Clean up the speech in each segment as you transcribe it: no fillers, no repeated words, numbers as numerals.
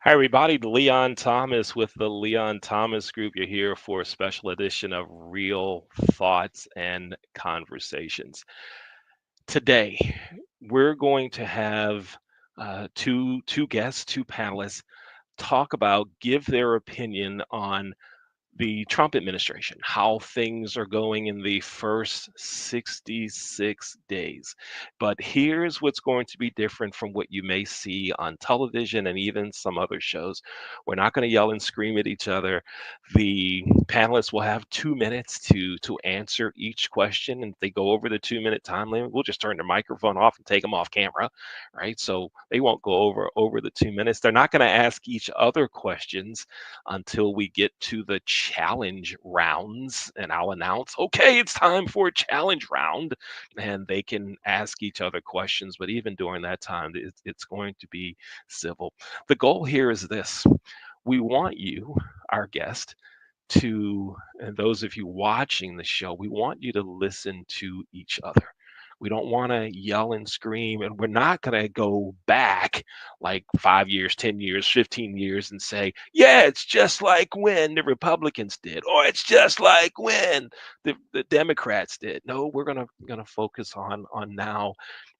Hi, everybody. Leon Thomas with the Leon Thomas Group. You're here for a special edition of Real Thoughts and Conversations. Today, we're going to have two guests, two panelists, talk about, give their opinion on the Trump administration, how things are going in the first 66 days. But here's what's going to be different from what you may see on television and even some other shows. We're not going to yell and scream at each other. The panelists will have 2 minutes to answer each question. And if they go over the 2 minute time limit, we'll just turn their microphone off and take them off camera, right? So they won't go over the 2 minutes. They're not going to ask each other questions until we get to the challenge rounds. And I'll announce, okay, it's time for a challenge round. And they can ask each other questions. But even during that time, it's going to be civil. The goal here is this: we want you, our guest, and those of you watching the show, we want you to listen to each other. We don't want to yell and scream, and we're not going to go back like 5 years, 10 years, 15 years and say, yeah, it's just like when the Republicans did, or it's just like when the Democrats did. No, we're gonna focus on now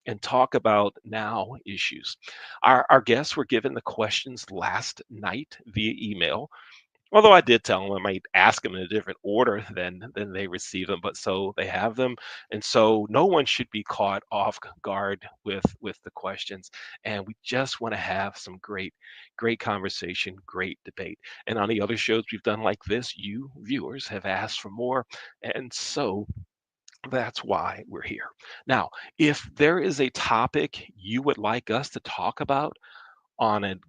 and talk about now issues. Our guests were given the questions last night via email. Although I did tell them I might ask them in a different order than they receive them, but so they have them, and so no one should be caught off guard with the questions. And we just want to have some great conversation, great debate. And on the other shows we've done like this, you viewers have asked for more, and so that's why we're here. Now, if there is a topic you would like us to talk about on a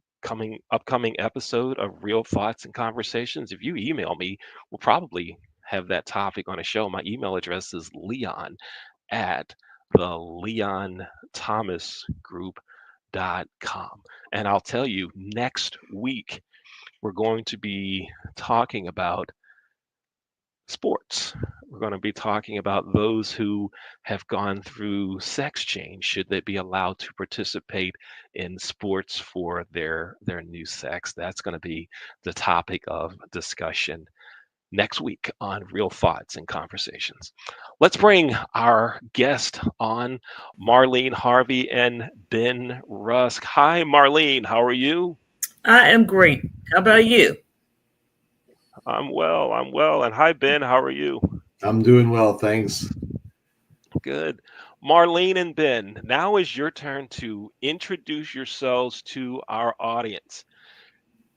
upcoming episode of Real Thoughts and Conversations, if you email me, we'll probably have that topic on a show. My email address is leon at the leonthomasgroup.com. And I'll tell you, next week, we're going to be talking about sports. We're going to be talking about those who have gone through sex change. Should they be allowed to participate in sports for their new sex? That's going to be the topic of discussion next week on Real Thoughts and Conversations. Let's bring our guest on, Marlene Harvey and Ben Rusk. Hi, Marlene. How are you? I am great. How about you? I'm well. I'm well. And hi, Ben. How are you? I'm doing well, thanks. Good. Marlene and Ben, now is your turn to introduce yourselves to our audience.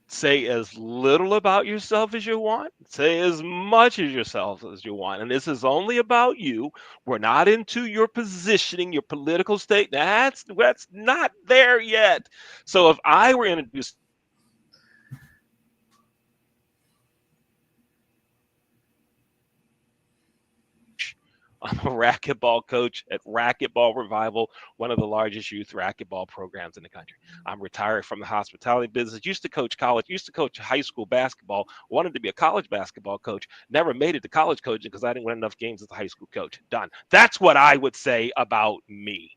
Say as little about yourself as you want, say as much as yourself as you want. And this is only about you. We're not into your positioning, your political state. That's not there yet. So if I were introduced, I'm a racquetball coach at Racquetball Revival, one of the largest youth racquetball programs in the country. I'm retired from the hospitality business, used to coach college, used to coach high school basketball, wanted to be a college basketball coach, never made it to college coaching because I didn't win enough games as a high school coach. Done. That's what I would say about me.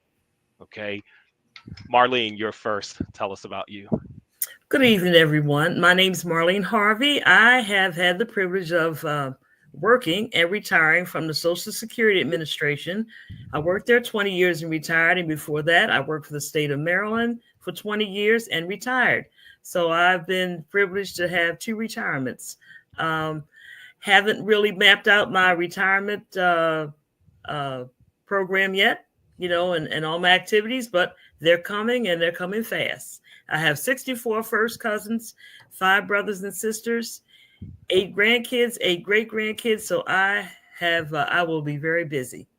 Okay. Marlene, you're first. Tell us about you. Good evening, everyone. My name is Marlene Harvey. I have had the privilege of working and retiring from the Social Security Administration. I worked there 20 years and retired. And before that, I worked for the state of Maryland for 20 years and retired. So I've been privileged to have two retirements. Um, haven't really mapped out my retirement uh, program yet, and all my activities, but they're coming and they're coming fast. I have 64 first cousins, five brothers and sisters, eight grandkids, eight great grandkids. So I will be very busy.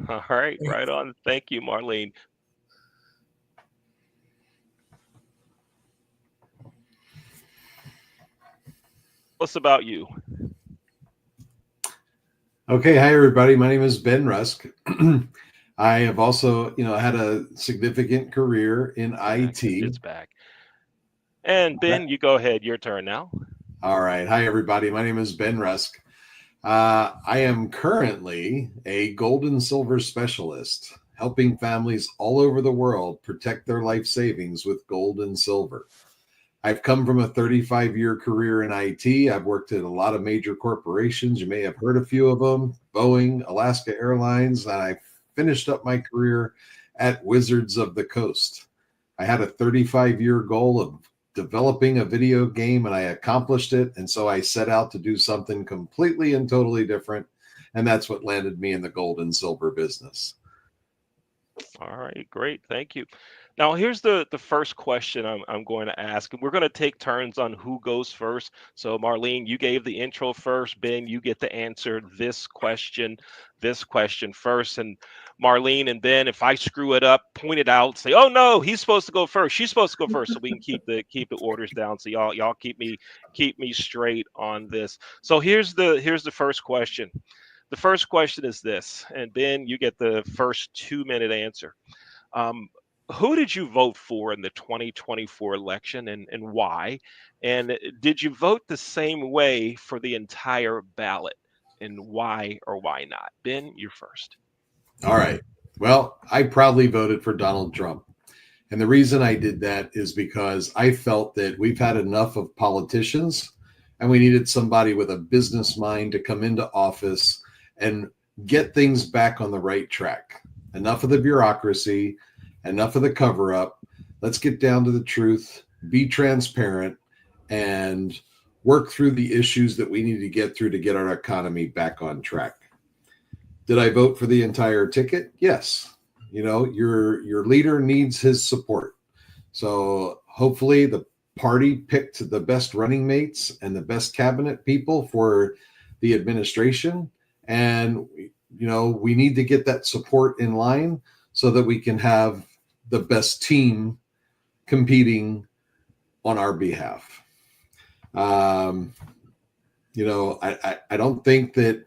All right. Right on. Thank you, Marlene. Tell us about you. Okay, hi everybody. My name is Ben Rusk. I have also, had a significant career in IT. It's back. And Ben, you go ahead. Your turn now. All right. Hi everybody. My name is Ben Rusk. I am currently a gold and silver specialist, helping families all over the world protect their life savings with gold and silver. I've come from a 35-year career in IT. I've worked at a lot of major corporations. You may have heard a few of them, Boeing, Alaska Airlines, and I finished up my career at Wizards of the Coast. I had a 35-year goal of developing a video game, and I accomplished it. And so I set out to do something completely and totally different. And that's what landed me in the gold and silver business. All right, great. Thank you. Now, here's the first question I'm going to ask. And we're going to take turns on who goes first. So, Marlene, you gave the intro first. Ben, you get to answer this question first. And Marlene and Ben, if I screw it up, point it out. Say, "Oh no, he's supposed to go first. She's supposed to go first," so we can keep the orders down. So y'all keep me straight on this. So here's the first question. The first question is this, and Ben, you get the first 2-minute answer. Um, who did you vote for in the 2024 election, and why? And did you vote the same way for the entire ballot? And why or why not? Ben, you're first. All right. Well, I proudly voted for Donald Trump. And the reason I did that is because I felt that we've had enough of politicians and we needed somebody with a business mind to come into office and get things back on the right track. Enough of the bureaucracy, enough of the cover up. Let's get down to the truth, be transparent, and work through the issues that we need to get through to get our economy back on track. Did I vote for the entire ticket? Yes. You know, your leader needs his support. So hopefully the party picked the best running mates and the best cabinet people for the administration. And, you know, we need to get that support in line so that we can have the best team competing on our behalf. You know, I don't think that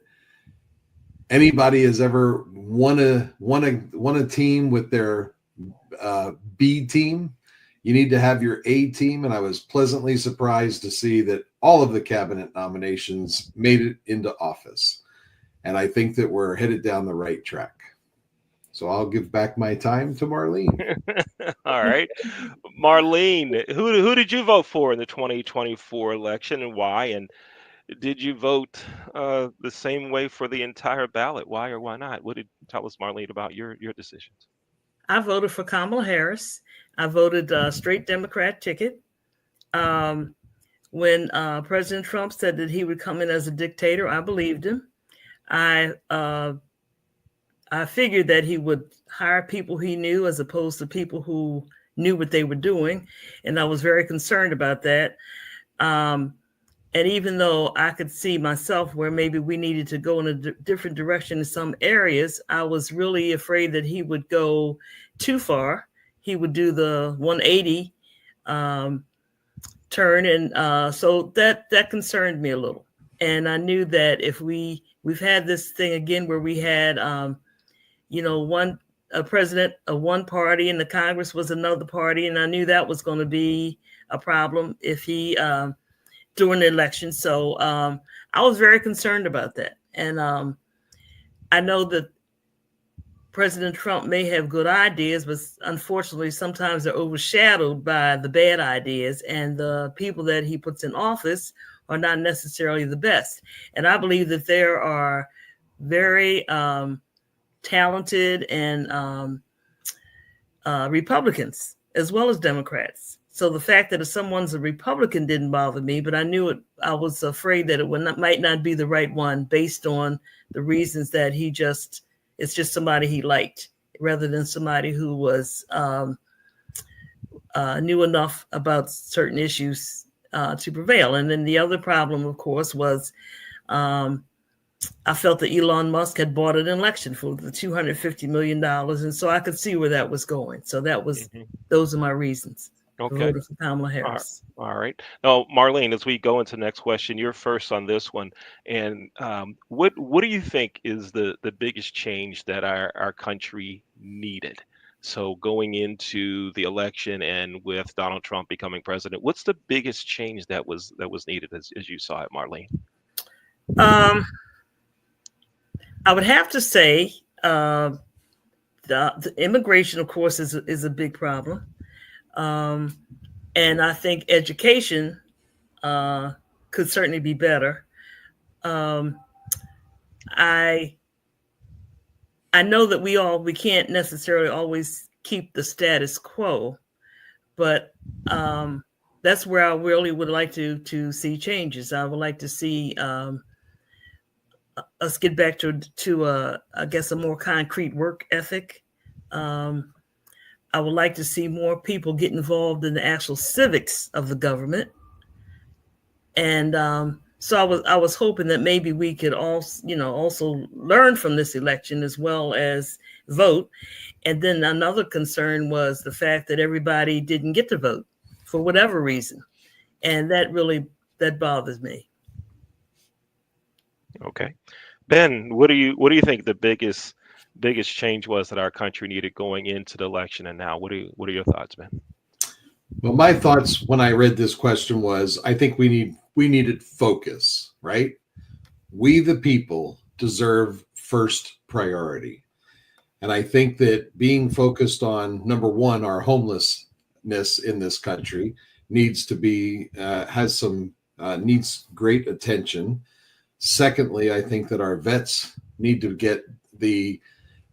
anybody has ever won a team with their B team. You need to have your A team, and I was pleasantly surprised to see that all of the cabinet nominations made it into office. And I think that we're headed down the right track. So I'll give back my time to Marlene. All right. Marlene, who did you vote for in the 2024 election and why? And did you vote the same way for the entire ballot? Why or why not? Tell us, Marlene, about your decisions? I voted for Kamala Harris. I voted straight Democrat ticket. When President Trump said that he would come in as a dictator, I believed him. I figured that he would hire people he knew as opposed to people who knew what they were doing. And I was very concerned about that. And even though I could see myself where maybe we needed to go in a different direction in some areas, I was really afraid that he would go too far. He would do the 180 turn. And so that concerned me a little. And I knew that if we've had this thing again where we had, a president of one party and the Congress was another party. And I knew that was going to be a problem if he, during the election. So I was very concerned about that. And I know that President Trump may have good ideas, but unfortunately, sometimes they're overshadowed by the bad ideas, and the people that he puts in office are not necessarily the best. And I believe that there are very talented and Republicans as well as Democrats. So the fact that if someone's a Republican didn't bother me, but I knew it. I was afraid that it might not be the right one based on the reasons that it's just somebody he liked rather than somebody who was knew enough about certain issues to prevail. And then the other problem, of course, was I felt that Elon Musk had bought an election for the $250 million. And so I could see where that was going. So those are my reasons. Okay. For Kamala Harris. All right. Now, Marlene, as we go into the next question, you're first on this one. And what do you think is the biggest change that our country needed? So going into the election and with Donald Trump becoming president, what's the biggest change that was needed as you saw it, Marlene? I would have to say the immigration, of course, is a big problem. And I think education could certainly be better. Um, I I know that we can't necessarily always keep the status quo, but that's where I really would like to see changes. I would like to see us get back to I guess a more concrete work ethic. Um, I would like to see more people get involved in the actual civics of the government, and so I was hoping that maybe we could also learn from this election as well as vote. And then another concern was the fact that everybody didn't get to vote for whatever reason, and that bothers me. Okay. Ben, what do you think the biggest change was that our country needed going into the election and now? What are your thoughts, Ben? Well, my thoughts when I read this question was I think we needed focus, right? We the people deserve first priority. And I think that being focused on number one, our homelessness in this country needs to be has some needs great attention. Secondly, I think that our vets need to get the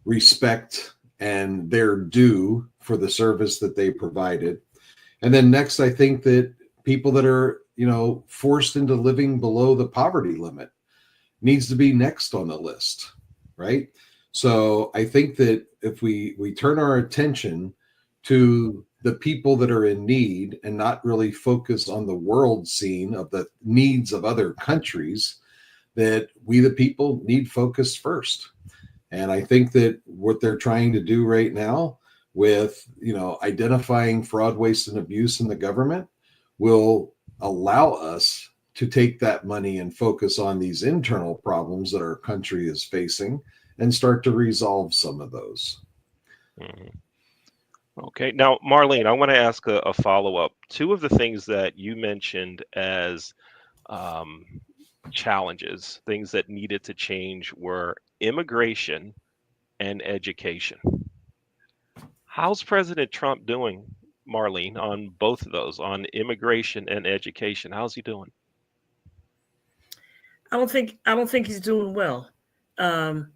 respect and their due for the service that they provided. And then next, I think that people that are, forced into living below the poverty limit needs to be next on the list, right? So I think that if we turn our attention to the people that are in need and not really focus on the world scene of the needs of other countries, that we the people need focus first. And I think that what they're trying to do right now with, identifying fraud, waste, and abuse in the government will allow us to take that money and focus on these internal problems that our country is facing and start to resolve some of those. Mhm. Okay. Now, Marlene, I want to ask a follow-up. Two of the things that you mentioned as um, challenges, things that needed to change, were immigration and education. How's President Trump doing, Marlene, on both of those, on immigration and education? How's he doing? I don't think he's doing well. Um,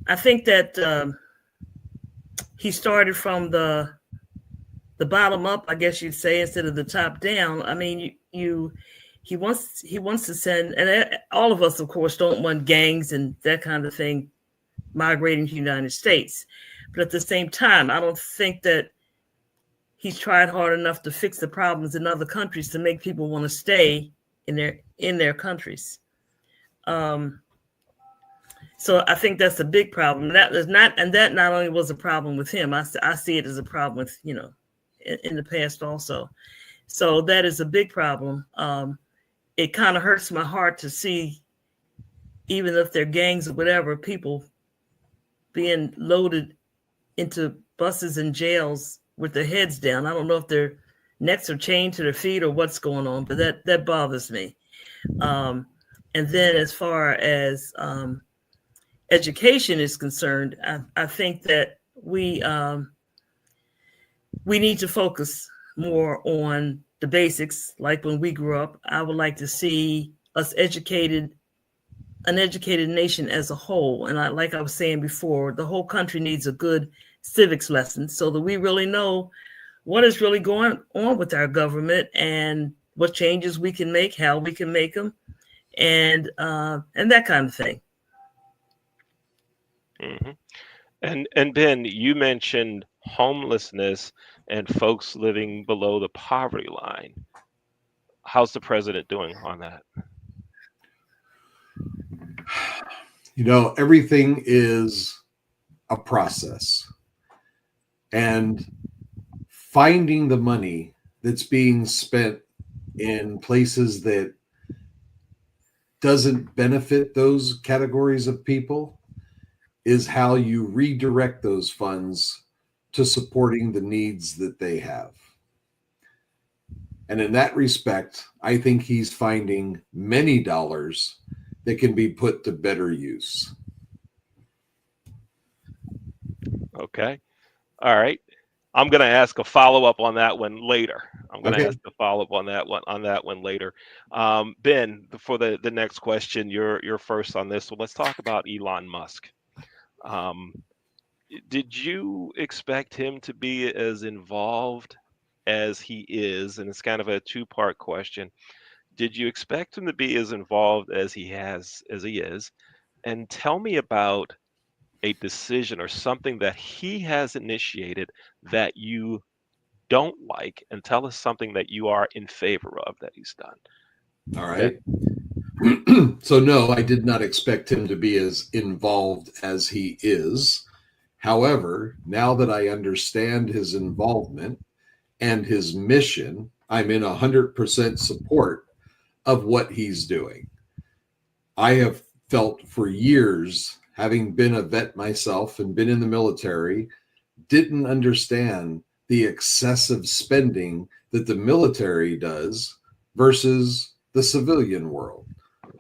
I think that he started from the bottom up, I guess you'd say, instead of the top down. I mean, he wants to send, and all of us, of course, don't want gangs and that kind of thing migrating to the United States. But at the same time, I don't think that he's tried hard enough to fix the problems in other countries to make people want to stay in their countries. Um, so I think that's a big problem. That not only was a problem with him. I see it as a problem with in the past also. So that is a big problem. It kind of hurts my heart to see, even if they're gangs or whatever, people being loaded into buses and jails with their heads down. I don't know if their necks are chained to their feet or what's going on, but that bothers me. And then as far as education is concerned, I think that we need to focus more on the basics. Like when we grew up, I would like to see us an educated nation as a whole. And like I was saying before, the whole country needs a good civics lesson so that we really know what is really going on with our government and what changes we can make, how we can make them, and that kind of thing. Hmm. And Ben, you mentioned homelessness and folks living below the poverty line. How's the president doing on that? Everything is a process. And finding the money that's being spent in places that doesn't benefit those categories of people is how you redirect those funds to supporting the needs that they have. And in that respect, I think he's finding many dollars that can be put to better use. Okay. All right. I'm going to ask a follow up on that one later. I'm going to Okay. ask a follow up on that one later. Ben, for the next question, you're first on this. So let's talk about Elon Musk. Um, did you expect him to be as involved as he is? And it's kind of a two-part question. Did you expect him to be as involved as he is? And tell me about a decision or something that he has initiated that you don't like, and tell us something that you are in favor of that he's done. All Ben? right. So, no, I did not expect him to be as involved as he is. However, now that I understand his involvement and his mission, I'm in 100% support of what he's doing. I have felt for years, having been a vet myself and been in the military, didn't understand the excessive spending that the military does versus the civilian world.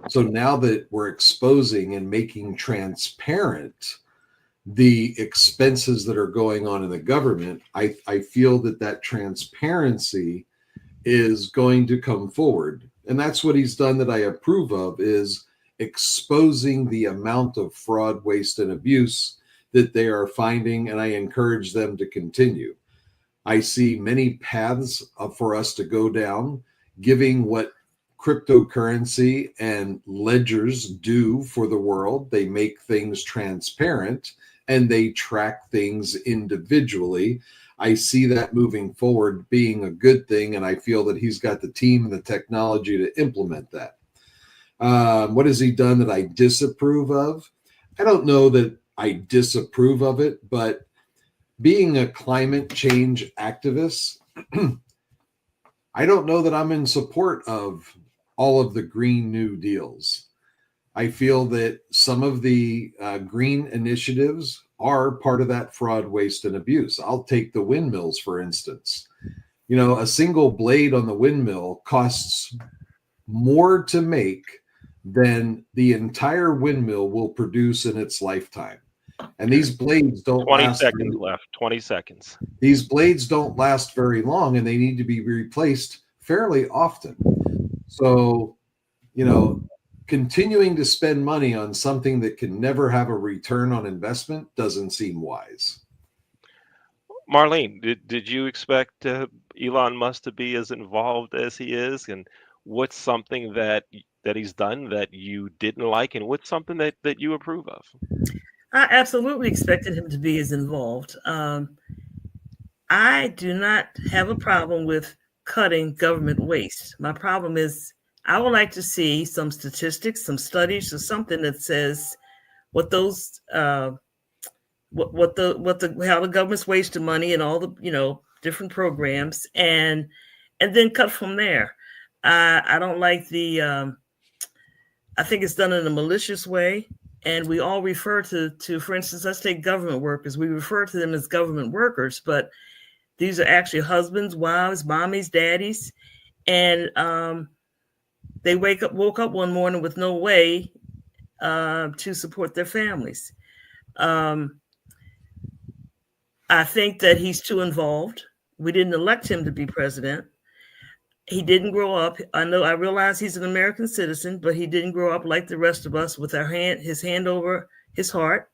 So now that we're exposing and making transparent the expenses that are going on in the government, I feel that transparency is going to come forward. And that's what he's done that I approve of, is exposing the amount of fraud, waste, and abuse that they are finding, and I encourage them to continue. I see many paths for us to go down, giving what cryptocurrency and ledgers do for the world. They make things transparent and they track things individually. I see that moving forward being a good thing, and I feel that he's got the team and the technology to implement that. What has he done that I disapprove of? I don't know that I disapprove of it, but being a climate change activist, I don't know that I'm in support of all of the Green New Deals. I feel that some of the green initiatives are part of that fraud, waste, and abuse. I'll take the windmills, for instance. You know, a single blade on the windmill costs more to make than the entire windmill will produce in its lifetime. And these blades don't 20 last. seconds left. 20 seconds. These blades don't last very long, and they need to be replaced fairly often. So, you know, continuing to spend money on something that can never have a return on investment doesn't seem wise. Marlene, did you expect Elon Musk to be as involved as he is? And what's something that he's done that you didn't like, and what's something that you approve of? I absolutely expected him to be as involved. I do not have a problem with cutting government waste. My problem is I would like to see some statistics, some studies, or something that says what those what the how the government's wasting money and all the different programs, and then cut from there. I don't like the I think it's done in a malicious way. And we all refer to, for instance, let's take government workers. We refer to them as government workers, but these are actually husbands, wives, mommies, daddies, and they woke up one morning with no way to support their families. I think that he's too involved. We didn't elect him to be president. He didn't grow up. I realize he's an American citizen, but he didn't grow up like the rest of us with his hand over his heart,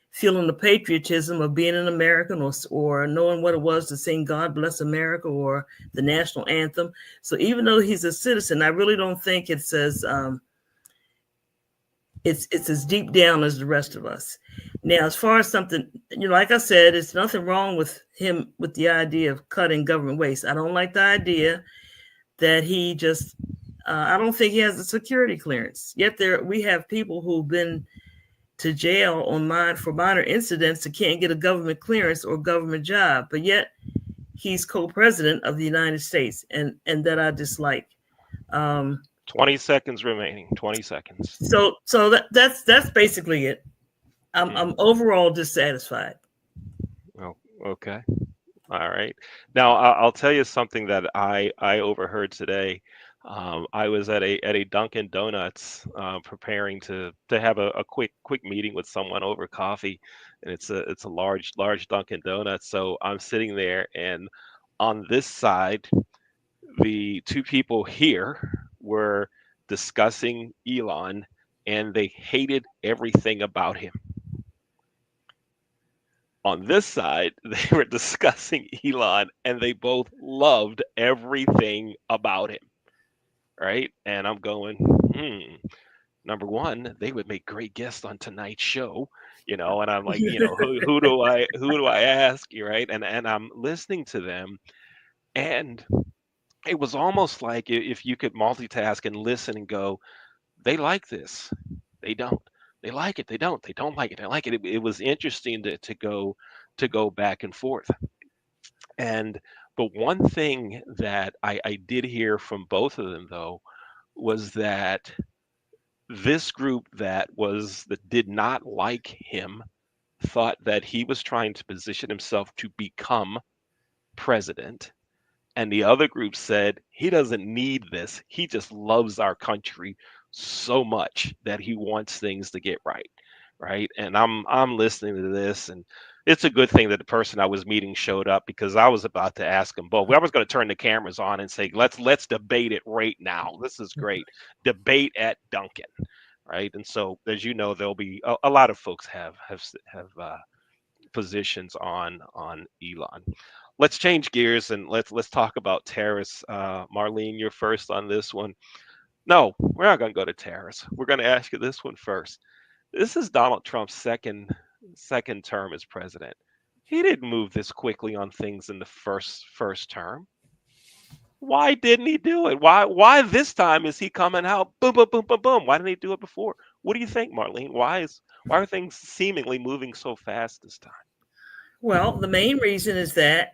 feeling the patriotism of being an American, or knowing what it was to sing God Bless America or the national anthem. So even though he's a citizen, I really don't think it's as deep down as the rest of us. Now, as far as something, like I said, it's nothing wrong with him with the idea of cutting government waste. I don't like the idea that he just, I don't think he has a security clearance. Yet we have people who've been to jail for minor incidents that can't get a government clearance or government job, but yet he's co-president of the United States, and that I dislike. 20 seconds remaining. 20 seconds. So that's basically it. I'm overall dissatisfied. Oh, okay. All right. Now I'll tell you something that I overheard today. I was at a Dunkin' Donuts preparing to have a quick meeting with someone over coffee, and it's a large Dunkin' Donuts. So I'm sitting there, and on this side, the two people here were discussing Elon, and they hated everything about him. On this side, they were discussing Elon and they both loved everything about him, right? And I'm going, number one, they would make great guests on tonight's show, and I'm like, who do I ask, right? And I'm listening to them, and it was almost like if you could multitask and listen and go, they like this, they don't. They like it, they don't. They don't like it, they like it. It was interesting to go back and forth. And but one thing that I did hear from both of them though was that this group that did not like him thought that he was trying to position himself to become president. And the other group said he doesn't need this. He just loves our country so much that he wants things to get right. Right. And I'm listening to this, and it's a good thing that the person I was meeting showed up, because I was about to ask them both. I was going to turn the cameras on and say, let's debate it right now. This is great. Debate at Duncan. Right. And so, as you know, there'll be a lot of folks have positions on Elon. Let's change gears and let's talk about tariffs. Marlene, you're first on this one. No, we're not going to go to tariffs. We're going to ask you this one first. This is Donald Trump's second term as president. He didn't move this quickly on things in the first term. Why didn't he do it? Why this time is he coming out boom boom boom boom boom? Why didn't he do it before? What do you think, Marlene? Why are things seemingly moving so fast this time? Well, the main reason is that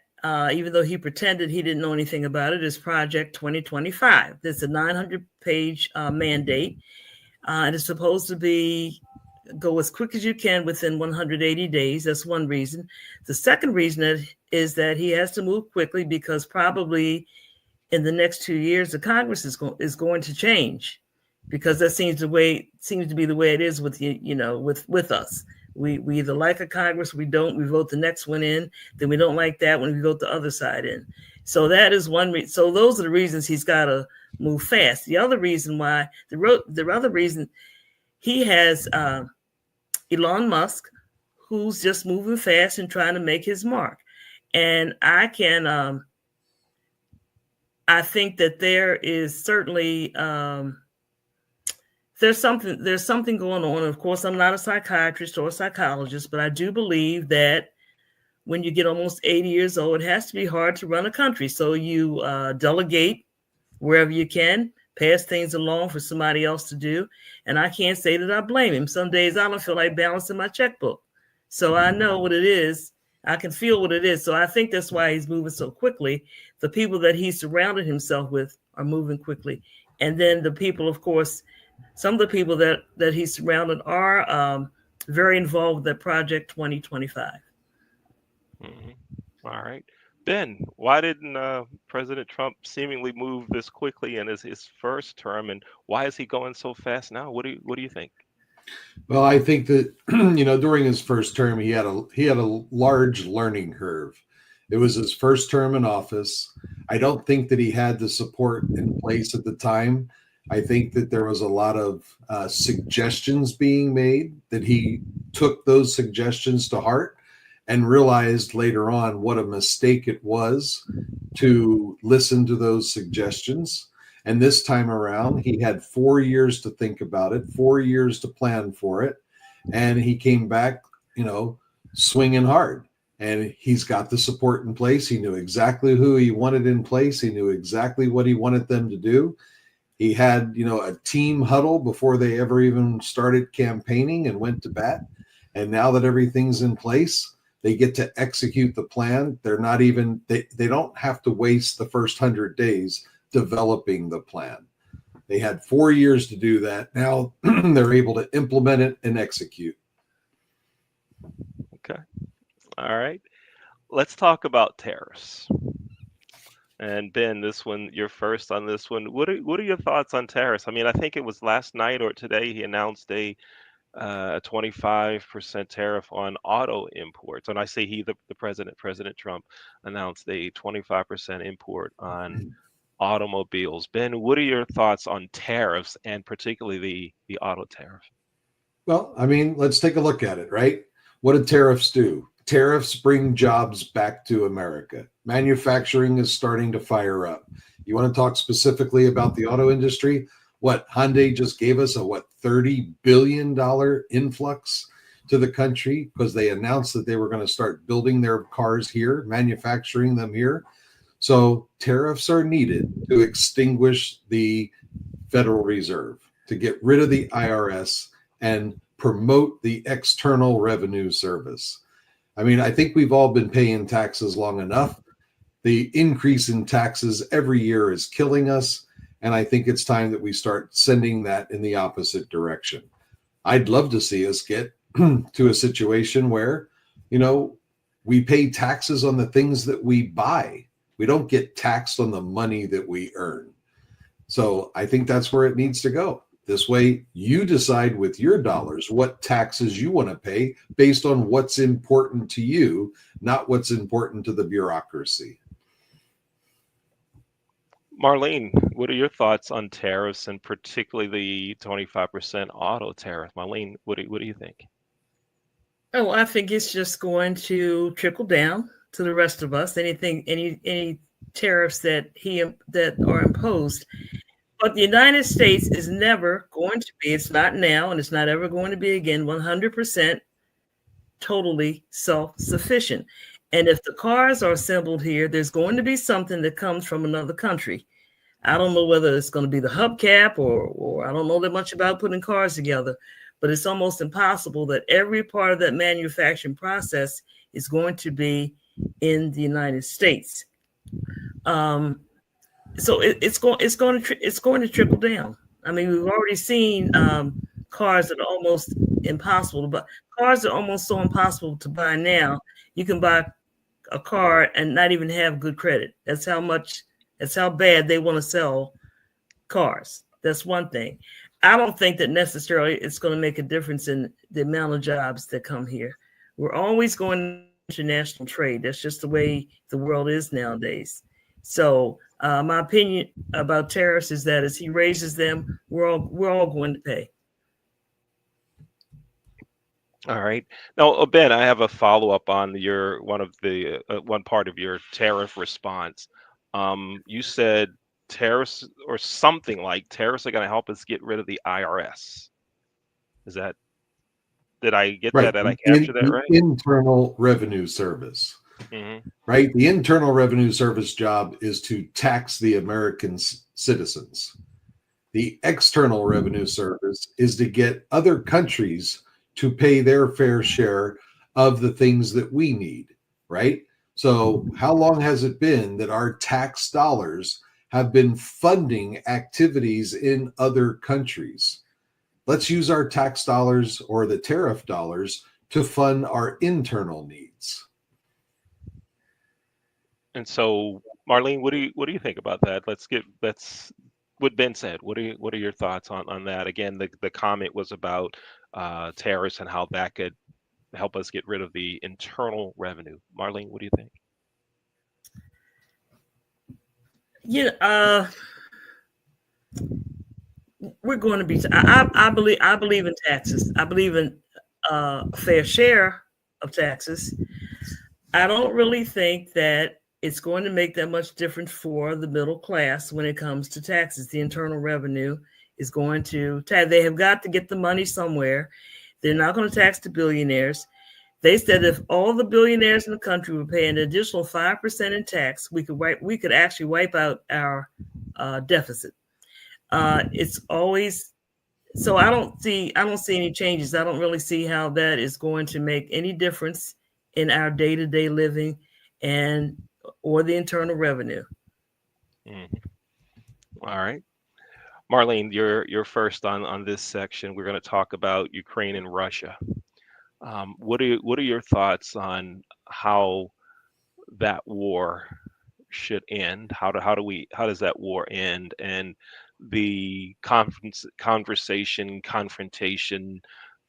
even though he pretended he didn't know anything about it, is Project 2025. There's a 900-page mandate. It is supposed to be go as quick as you can within 180 days. That's one reason. The second reason is that he has to move quickly because probably in the next 2 years, the Congress is going to change, because that seems to be the way it is with with us. We either like a Congress, we don't. We vote the next one in, then we don't like that when we vote the other side in. So that is one reason. So those are the reasons he's got to move fast. The other reason why, the other reason, he has Elon Musk, who's just moving fast and trying to make his mark. And I think that there is certainly there's something going on. Of course, I'm not a psychiatrist or a psychologist, but I do believe that when you get almost 80 years old, it has to be hard to run a country. So you delegate wherever you can, pass things along for somebody else to do. And I can't say that I blame him. Some days I don't feel like balancing my checkbook. So I know what it is. I can feel what it is. So I think that's why he's moving so quickly. The people that he surrounded himself with are moving quickly. And then the people, of course, some of the people that he's surrounded are very involved with that Project 2025. Mhm. All right. Ben, why didn't President Trump seemingly move this quickly in his first term, and why is he going so fast now? What do you think? Well, I think that during his first term, he had a large learning curve. It was his first term in office. I don't think that he had the support in place at the time. I think that there was a lot of suggestions being made, that he took those suggestions to heart and realized later on what a mistake it was to listen to those suggestions. And this time around, he had 4 years to think about it, 4 years to plan for it. And he came back, swinging hard. And he's got the support in place. He knew exactly who he wanted in place. He knew exactly what he wanted them to do. He had, a team huddle before they ever even started campaigning and went to bat. And now that everything's in place, they get to execute the plan. They don't have to waste the first 100 days developing the plan. They had 4 years to do that. Now they're able to implement it and execute. Okay. All right. let's talk about tariffs. And Ben, this one, you're first on this one. What are your thoughts on tariffs? I mean, I think it was last night or today he announced a 25% tariff on auto imports. And I say he, the president, President Trump, announced a 25% import on automobiles. Ben, what are your thoughts on tariffs and particularly the auto tariff? Well, I mean, let's take a look at it, right? What do tariffs do? Tariffs bring jobs back to America. Manufacturing is starting to fire up. You want to talk specifically about the auto industry? What Hyundai just gave us a $30 billion influx to the country because they announced that they were going to start building their cars here, manufacturing them here. So tariffs are needed to extinguish the Federal Reserve, to get rid of the IRS and promote the External Revenue Service. I mean, I think we've all been paying taxes long enough. The increase in taxes every year is killing us. And I think it's time that we start sending that in the opposite direction. I'd love to see us get to a situation where, we pay taxes on the things that we buy. We don't get taxed on the money that we earn. So I think that's where it needs to go. This way, you decide with your dollars what taxes you want to pay based on what's important to you, not what's important to the bureaucracy. Marlene, what are your thoughts on tariffs and particularly the 25% auto tariff? Marlene, what do you think? Oh, I think it's just going to trickle down to the rest of us. Any tariffs that are imposed. But the United States is never going to be, it's not now, and it's not ever going to be again, 100% totally self-sufficient. And if the cars are assembled here, there's going to be something that comes from another country. I don't know whether it's going to be the hubcap or I don't know that much about putting cars together, but it's almost impossible that every part of that manufacturing process is going to be in the United States. So it's going to trickle down. I mean, we've already seen cars that are almost impossible to buy. Cars are almost so impossible to buy now. You can buy a car and not even have good credit. That's how bad they want to sell cars. That's one thing. I don't think that necessarily it's going to make a difference in the amount of jobs that come here. We're always going to international trade. That's just the way the world is nowadays. So my opinion about tariffs is that as he raises them, we're all going to pay. All right. Now, Ben, I have a follow-up on one part of your tariff response. You said tariffs or something like tariffs are going to help us get rid of the IRS. Did I get Right. that? Did I capture that right? Internal Revenue Service. Mm-hmm. Right? The Internal Revenue Service job is to tax the American citizens. The External Revenue Service is to get other countries to pay their fair share of the things that we need, right? So how long has it been that our tax dollars have been funding activities in other countries? Let's use our tax dollars or the tariff dollars to fund our internal needs. And so, Marlene, what do you think about that? That's what Ben said. What are your thoughts on that? Again, the comment was about tariffs and how that could help us get rid of the internal revenue. Marlene, what do you think? Yeah, we're going to be. I believe in taxes. I believe in a fair share of taxes. I don't really think that it's going to make that much difference for the middle class when it comes to taxes. The internal revenue is going to tax. They have got to get the money somewhere. They're not going to tax the billionaires. They said if all the billionaires in the country were paying an additional 5% in tax, we could actually wipe out our deficit. It's always so. I don't see any changes. I don't really see how that is going to make any difference in our day-to-day living or the internal revenue. Mm-hmm. All right. Marlene, you're first on this section. We're going to talk about Ukraine and Russia. What are your thoughts on how that war should end? How does that war end? And the confrontation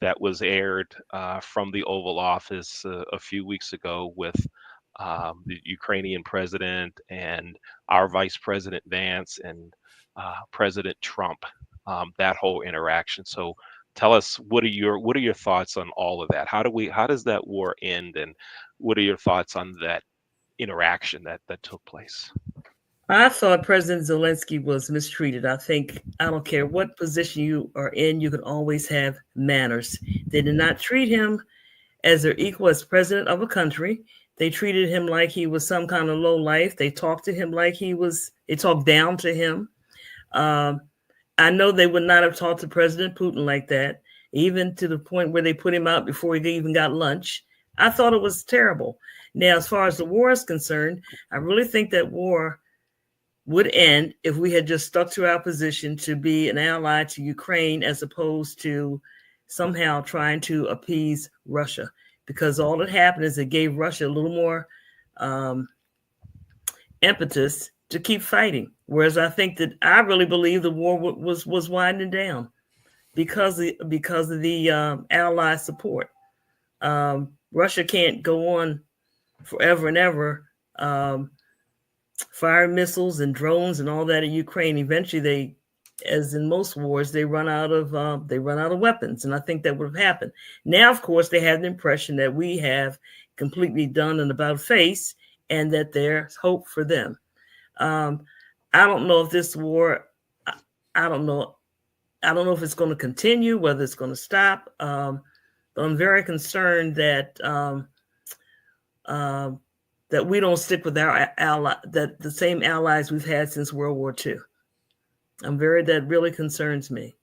that was aired from the Oval Office a few weeks ago with the Ukrainian president and our Vice President Vance and President Trump, that whole interaction. So tell us, what are your thoughts on all of that? How does that war end, and what are your thoughts on that interaction that took place? I thought President Zelensky was mistreated. I don't care what position you are in, you can always have manners. They did not treat him as their equal as president of a country. They treated him like he was some kind of low life. They talked to him like they talked down to him. I know they would not have talked to President Putin like that, even to the point where they put him out before he even got lunch. I thought it was terrible. Now, as far as the war is concerned, I really think that war would end if we had just stuck to our position to be an ally to Ukraine as opposed to somehow trying to appease Russia, because all that happened is it gave Russia a little more impetus to keep fighting. Whereas I really believe the war was winding down because of the ally support. Russia can't go on forever and ever firing missiles and drones and all that in Ukraine. Eventually, as in most wars, they run out of weapons, and I think that would have happened. Now, of course, they have the impression that we have completely done an about face, and that there's hope for them. I don't know if this war. I don't know if it's going to continue, whether it's going to stop. But I'm very concerned that that we don't stick with our that the same allies we've had since World War II. That really concerns me.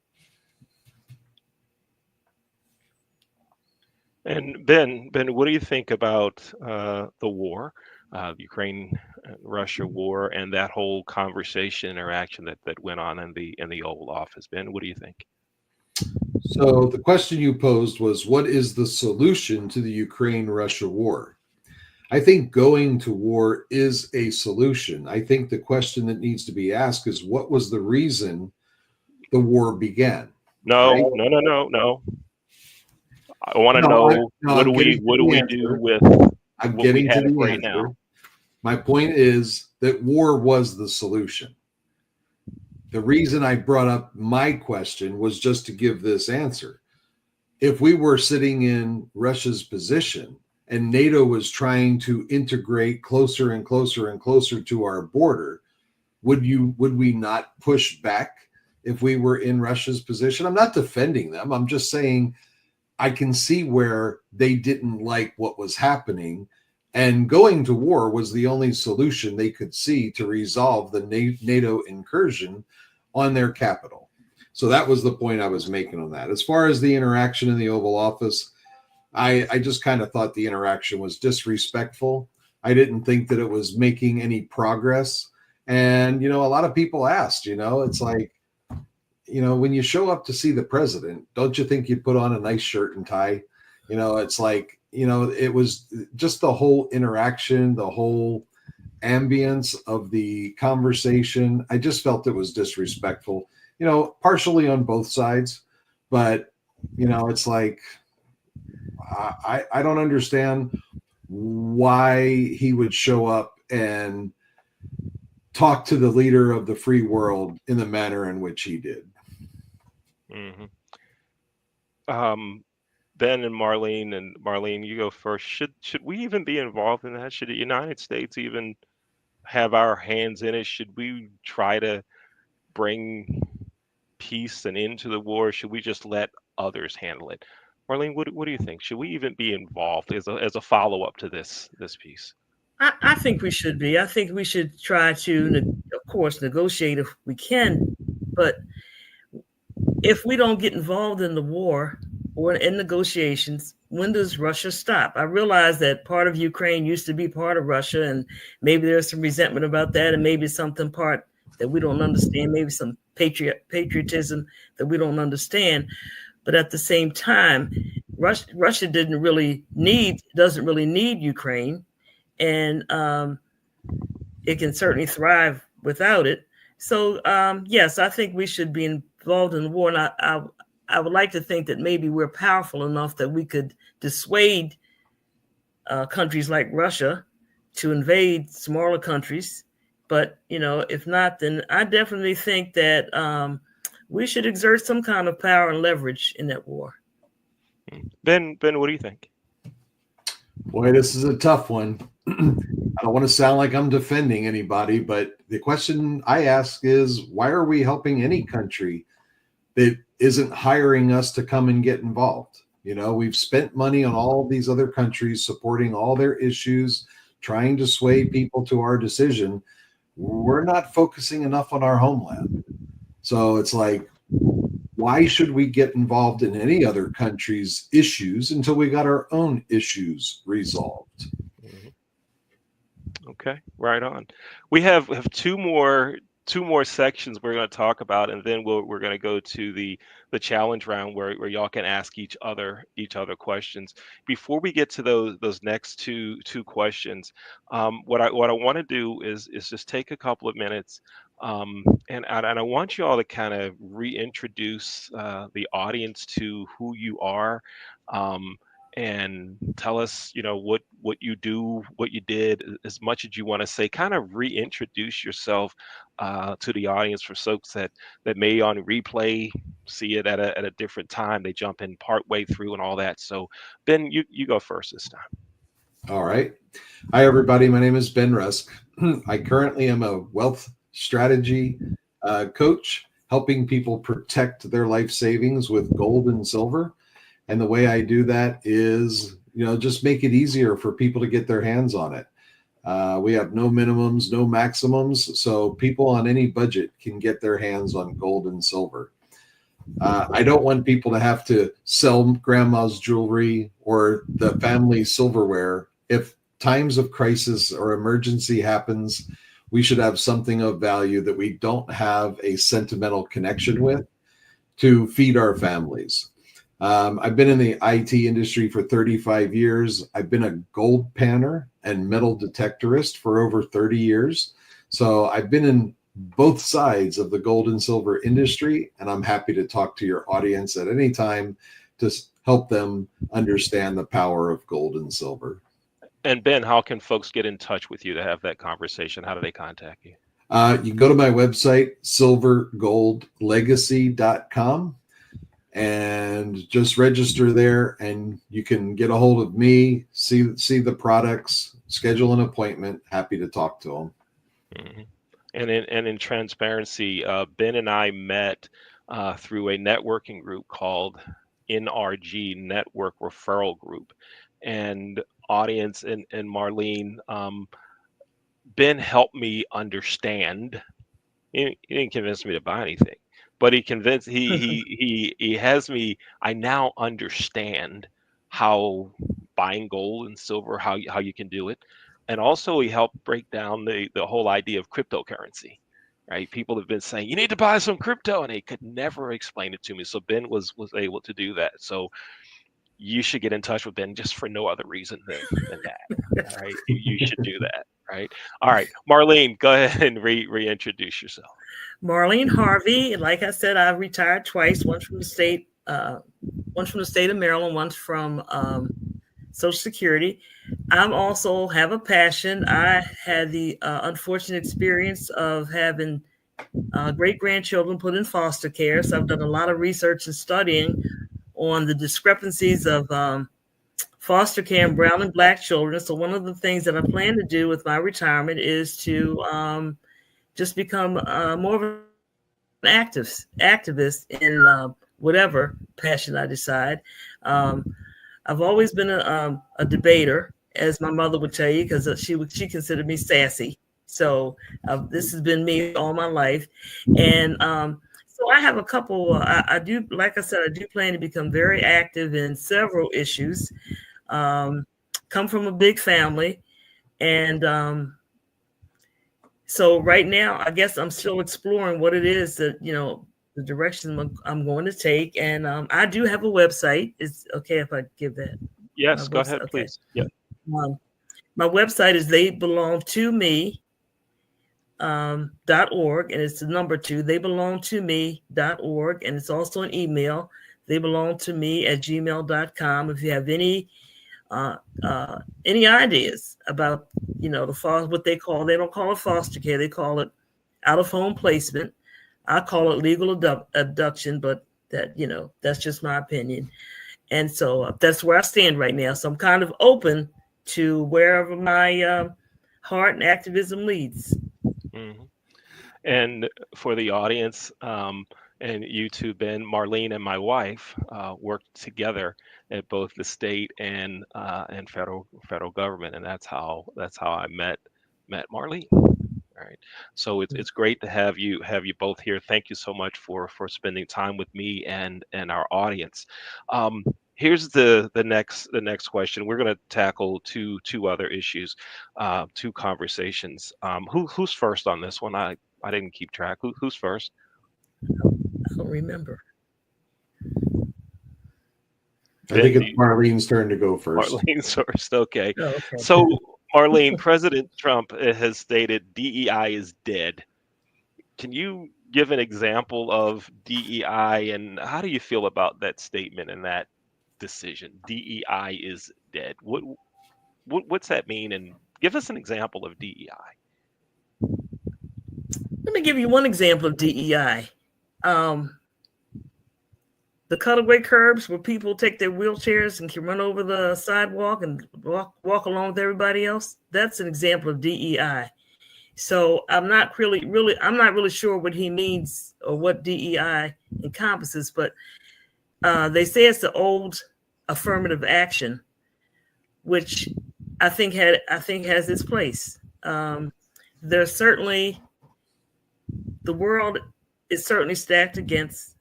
And Ben, what do you think about the war, the Ukraine-Russia war, and that whole conversation interaction that went on in the Oval Office? Ben, what do you think? So the question you posed was, what is the solution to the Ukraine-Russia war? I think going to war is a solution. I think the question that needs to be asked is, what was the reason the war began? No, right? No. I want to know, what do we do with I'm what getting we have to the right answer. now? My point is that war was the solution. The reason I brought up my question was just to give this answer. If we were sitting in Russia's position and NATO was trying to integrate closer and closer and closer to our border, would we not push back if we were in Russia's position? I'm not defending them. I'm just saying I can see where they didn't like what was happening, and going to war was the only solution they could see to resolve the NATO incursion on their capital. So that was the point I was making on that. As far as the interaction in the Oval Office, I just kind of thought the interaction was disrespectful. I didn't think that it was making any progress. And, a lot of people asked, it's like, when you show up to see the president, don't you think you'd put on a nice shirt and tie? It's like, it was just the whole interaction, the whole ambience of the conversation. I just felt it was disrespectful, partially on both sides. But, it's like, I don't understand why he would show up and talk to the leader of the free world in the manner in which he did. Mm-hmm. Ben and Marlene, you go first. Should we even be involved in that? Should the United States even have our hands in it? Should we try to bring peace and end to the war? Should we just let others handle it? Marlene, what do you think? Should we even be involved as a follow-up to this piece? I think we should be. I think we should try to, of course, negotiate if we can. But if we don't get involved in the war or in negotiations, when does Russia stop? I realize that part of Ukraine used to be part of Russia, and maybe there's some resentment about that, and maybe something part that we don't understand, maybe some patriotism that we don't understand. But at the same time, Russia doesn't really need Ukraine. and it can certainly thrive without it. So yes, I think we should be involved in the war, and I would like to think that maybe we're powerful enough that we could dissuade countries like Russia to invade smaller countries. But if not, then I definitely think that we should exert some kind of power and leverage in that war. Ben, what do you think? Boy, this is a tough one. I don't want to sound like I'm defending anybody, but the question I ask is, why are we helping any country that isn't hiring us to come and get involved? We've spent money on all these other countries, supporting all their issues, trying to sway people to our decision. We're not focusing enough on our homeland. So it's like, why should we get involved in any other country's issues until we got our own issues resolved? Okay, right on. We have two more sections we're going to talk about, and then we're going to go to the challenge round where y'all can ask each other questions. Before we get to those next two questions, what I want to do is just take a couple of minutes, and I want you all to kind of reintroduce the audience to who you are. And tell us, what you do, what you did, as much as you want to say. Kind of reintroduce yourself to the audience for folks that may on replay see it at a different time. They jump in part way through and all that. So Ben, you go first this time. All right. Hi, everybody. My name is Ben Rusk. I currently am a wealth strategy coach, helping people protect their life savings with gold and silver. And the way I do that is, just make it easier for people to get their hands on it. We have no minimums, no maximums, so people on any budget can get their hands on gold and silver. I don't want people to have to sell grandma's jewelry or the family silverware. If times of crisis or emergency happens, we should have something of value that we don't have a sentimental connection with to feed our families. I've been in the IT industry for 35 years. I've been a gold panner and metal detectorist for over 30 years. So I've been in both sides of the gold and silver industry, and I'm happy to talk to your audience at any time to help them understand the power of gold and silver. And Ben, how can folks get in touch with you to have that conversation? How do they contact you? You can go to my website, silvergoldlegacy.com. and just register there, and you can get a hold of me, see the products, schedule an appointment. Happy to talk to them. Mm-hmm. And in transparency, Ben and I met through a networking group called NRG, Network Referral Group. And audience and Marlene, Ben helped me understand. He didn't convince me to buy anything, but he convinced he has me. I now understand how buying gold and silver, how you can do it, and also he helped break down the whole idea of cryptocurrency. Right? People have been saying you need to buy some crypto, and they could never explain it to me. So Ben was able to do that. So you should get in touch with Ben just for no other reason than that. All right, you should do that. Right. All right, Marlene, go ahead and reintroduce yourself. Marlene Harvey. Like I said, I've retired twice. Once from the state of Maryland, once from Social Security. I'm also have a passion. I had the unfortunate experience of having great grandchildren put in foster care. So I've done a lot of research and studying on the discrepancies of foster care and brown and black children. So one of the things that I plan to do with my retirement is to just become more of an activist in whatever passion I decide. I've always been a debater, as my mother would tell you, because she considered me sassy. So this has been me all my life, and so I have a couple. I do, like I said, I do plan to become very active in several issues. Come from a big family, and so right now, I guess I'm still exploring what it is that the direction I'm going to take. And I do have a website. It's okay if I give that? Yes, go ahead, okay. please. Yeah. My website is theybelongtome.org, and it's the number 2, theybelongtome.org, and it's also an email, theybelongtome@gmail.com. If you have any ideas about, the foster, what they don't call it foster care, they call it out of home placement. I call it legal abduction, but that's just my opinion. And so that's where I stand right now. So I'm kind of open to wherever my heart and activism leads. Mm-hmm. And for the audience, and you too, Ben, Marlene and my wife worked together at both the state and federal government, and that's how I met Marlene. All right. So it's great to have you both here. Thank you so much for spending time with me and our audience. Here's the next question. We're going to tackle two other issues, two conversations. Who's first on this one? I didn't keep track. Who's first? I don't remember. I think it's Marlene's turn to go first. Marlene's first. Okay. Oh, okay. So, Marlene, President Trump has stated DEI is dead. Can you give an example of DEI, and how do you feel about that statement and that decision? DEI is dead. What's that mean? And give us an example of DEI. Let me give you one example of DEI. The cutaway curbs where people take their wheelchairs and can run over the sidewalk and walk along with everybody else. That's an example of DEI. So I'm not really sure what he means or what DEI encompasses, but they say it's the old affirmative action, which I think has its place. There's certainly, the world is certainly stacked against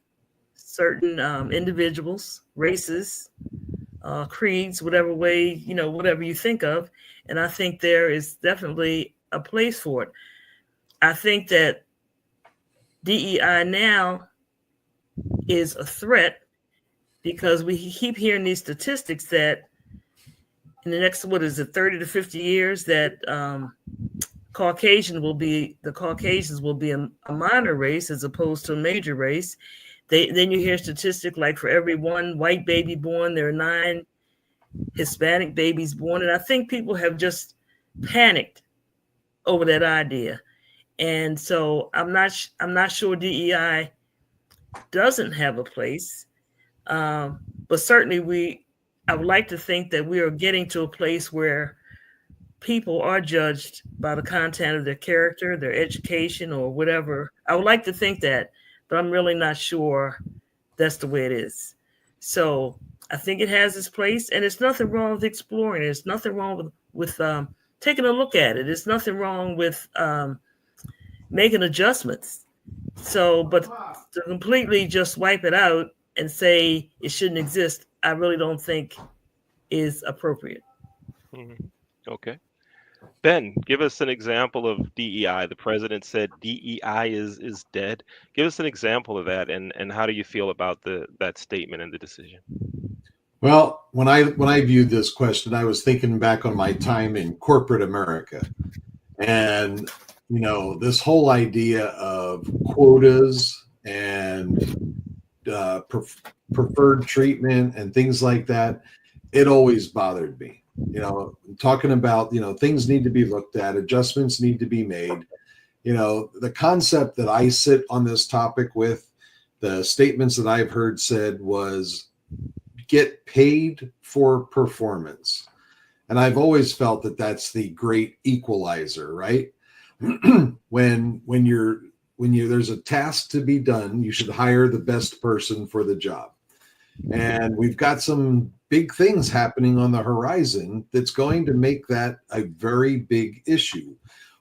certain individuals, races, creeds, whatever you think of. And I think there is definitely a place for it. I think that DEI now is a threat because we keep hearing these statistics that in the next, 30 to 50 years, that Caucasians will be a minor race as opposed to a major race. Then you hear statistics like for every one white baby born, there are 9 Hispanic babies born. And I think people have just panicked over that idea. And so I'm not sure DEI doesn't have a place. But certainly I would like to think that we are getting to a place where people are judged by the content of their character, their education, or whatever. I would like to think that, but I'm really not sure that's the way it is. So I think it has its place, and there's nothing wrong with exploring it. There's nothing wrong with taking a look at it. There's nothing wrong with making adjustments. So, but to completely just wipe it out and say it shouldn't exist, I really don't think is appropriate. Mm-hmm. Okay. Ben, give us an example of DEI. The president said DEI is dead. Give us an example of that, and how do you feel about that statement and the decision? Well, when I viewed this question, I was thinking back on my time in corporate America, and this whole idea of quotas and preferred treatment and things like that, it always bothered me. Talking about, things need to be looked at, adjustments need to be made. The concept that I sit on this topic with, the statements that I've heard said was get paid for performance. And I've always felt that that's the great equalizer, right? when there's a task to be done, you should hire the best person for the job. And we've got some big things happening on the horizon that's going to make that a very big issue.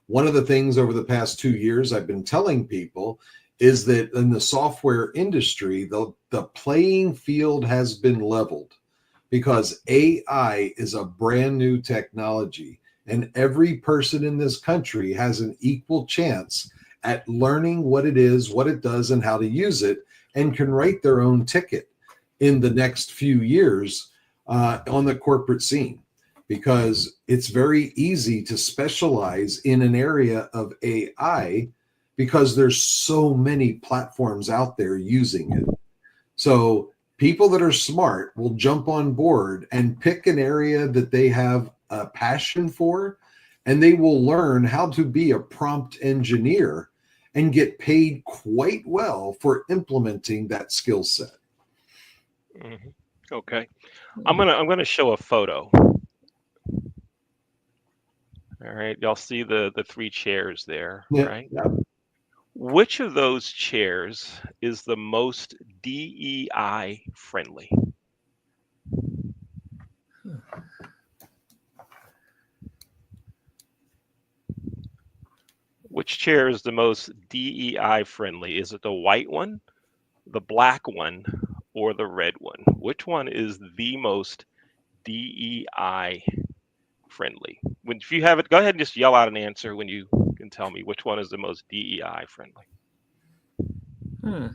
One of the things over the past 2 years I've been telling people is that in the software industry, the playing field has been leveled because AI is a brand new technology, and every person in this country has an equal chance at learning what it is, what it does, and how to use it, and can write their own ticket in the next few years on the corporate scene. because it's very easy to specialize in an area of AI because there's so many platforms out there using it. So people that are smart will jump on board and pick an area that they have a passion for, and they will learn how to be a prompt engineer and get paid quite well for implementing that skill set. Mhm. Okay. I'm gonna show a photo. All right. Y'all see the three chairs there, Yeah, right? yeah. Which of those chairs is the most DEI friendly? Which chair is the most DEI friendly? Is it the white one, the black one, or the red one? Which one is the most DEI friendly? If you have it, go ahead and just yell out an answer when you can tell me which one is the most DEI friendly. Hmm.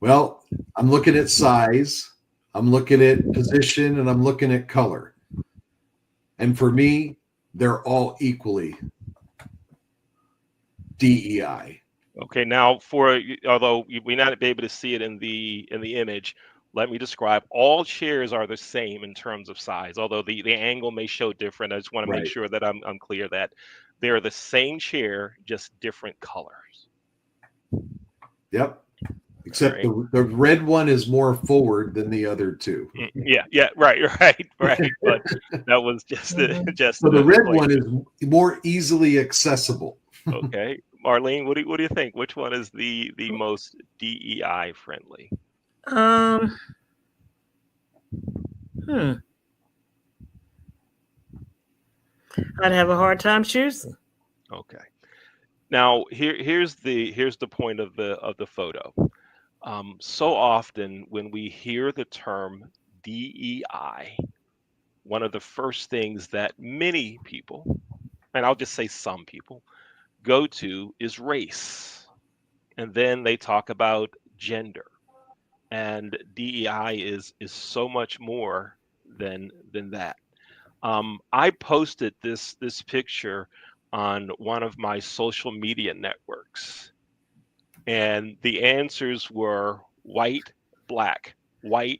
Well, I'm looking at size, I'm looking at position, and I'm looking at color. And for me, they're all equally DEI. Okay, now although we may not be able to see it in the image, let me describe. All chairs are the same in terms of size, although the angle may show different. I just want to make Right. sure that I'm clear that they're the same chair, just different colors. Yep. All Except right. the red one is more forward than the other two. Yeah, right, right. But that was just Mhm. just So a the red one disclaimer. is more easily accessible. Okay, Marlene, what do you think? Which one is the most DEI friendly? Um, hmm. I'd have a hard time choosing. Okay. Now here's the point of the photo. So often when we hear the term DEI, one of the first things that many people, and I'll just say some people, go to is race. And then they talk about gender. And DEI is so much more than that. I posted this picture on one of my social media networks, and the answers were white, black, red,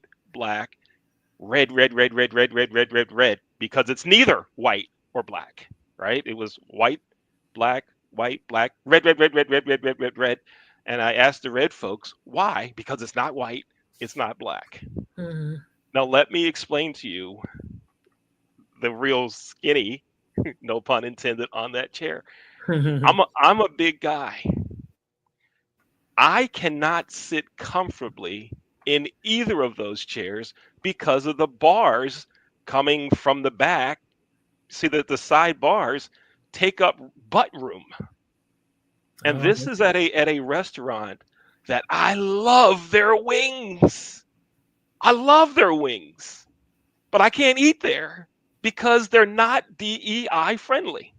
red, red, red, red, red, red, red, red, because it's neither white or black, right? It was white, black, red, red, red, red, red, red, red, red, red. And I asked the red folks why, because it's not white, it's not black. Mhm. Now let me explain to you the real skinny, no pun intended, on that chair. I'm a big guy. I cannot sit comfortably in either of those chairs because of the bars coming from the back. See that the side bars take up butt room. And Oh, this is at a restaurant that I love their wings. I love their wings, but I can't eat there because they're not DEI friendly.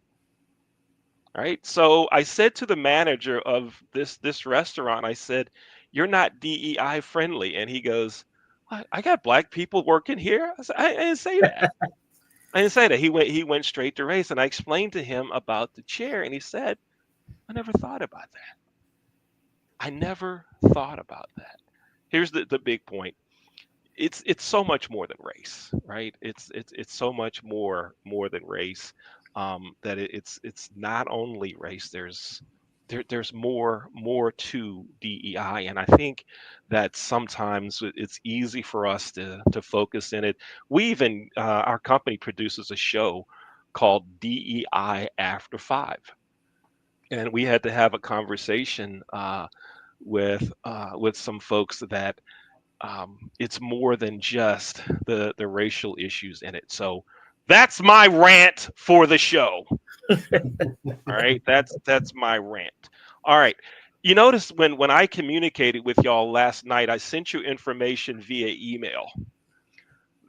All right. So I said to the manager of this restaurant, I said, "You're not DEI friendly." And he goes, I got black people working here. I said, I didn't say that. I didn't say that. He went straight to race. And I explained to him about the chair, and he said, I never thought about that. I never thought about that. Here's the big point. It's so much more than race, right? It's so much more than race. That it's not only race. There's more to DEI, and I think that sometimes it's easy for us to focus in it. We even our company produces a show called DEI After Five, and we had to have a conversation with some folks that it's more than just the racial issues in it. So that's my rant for the show. All right, that's my rant. All right. You notice when I communicated with y'all last night, I sent you information via email.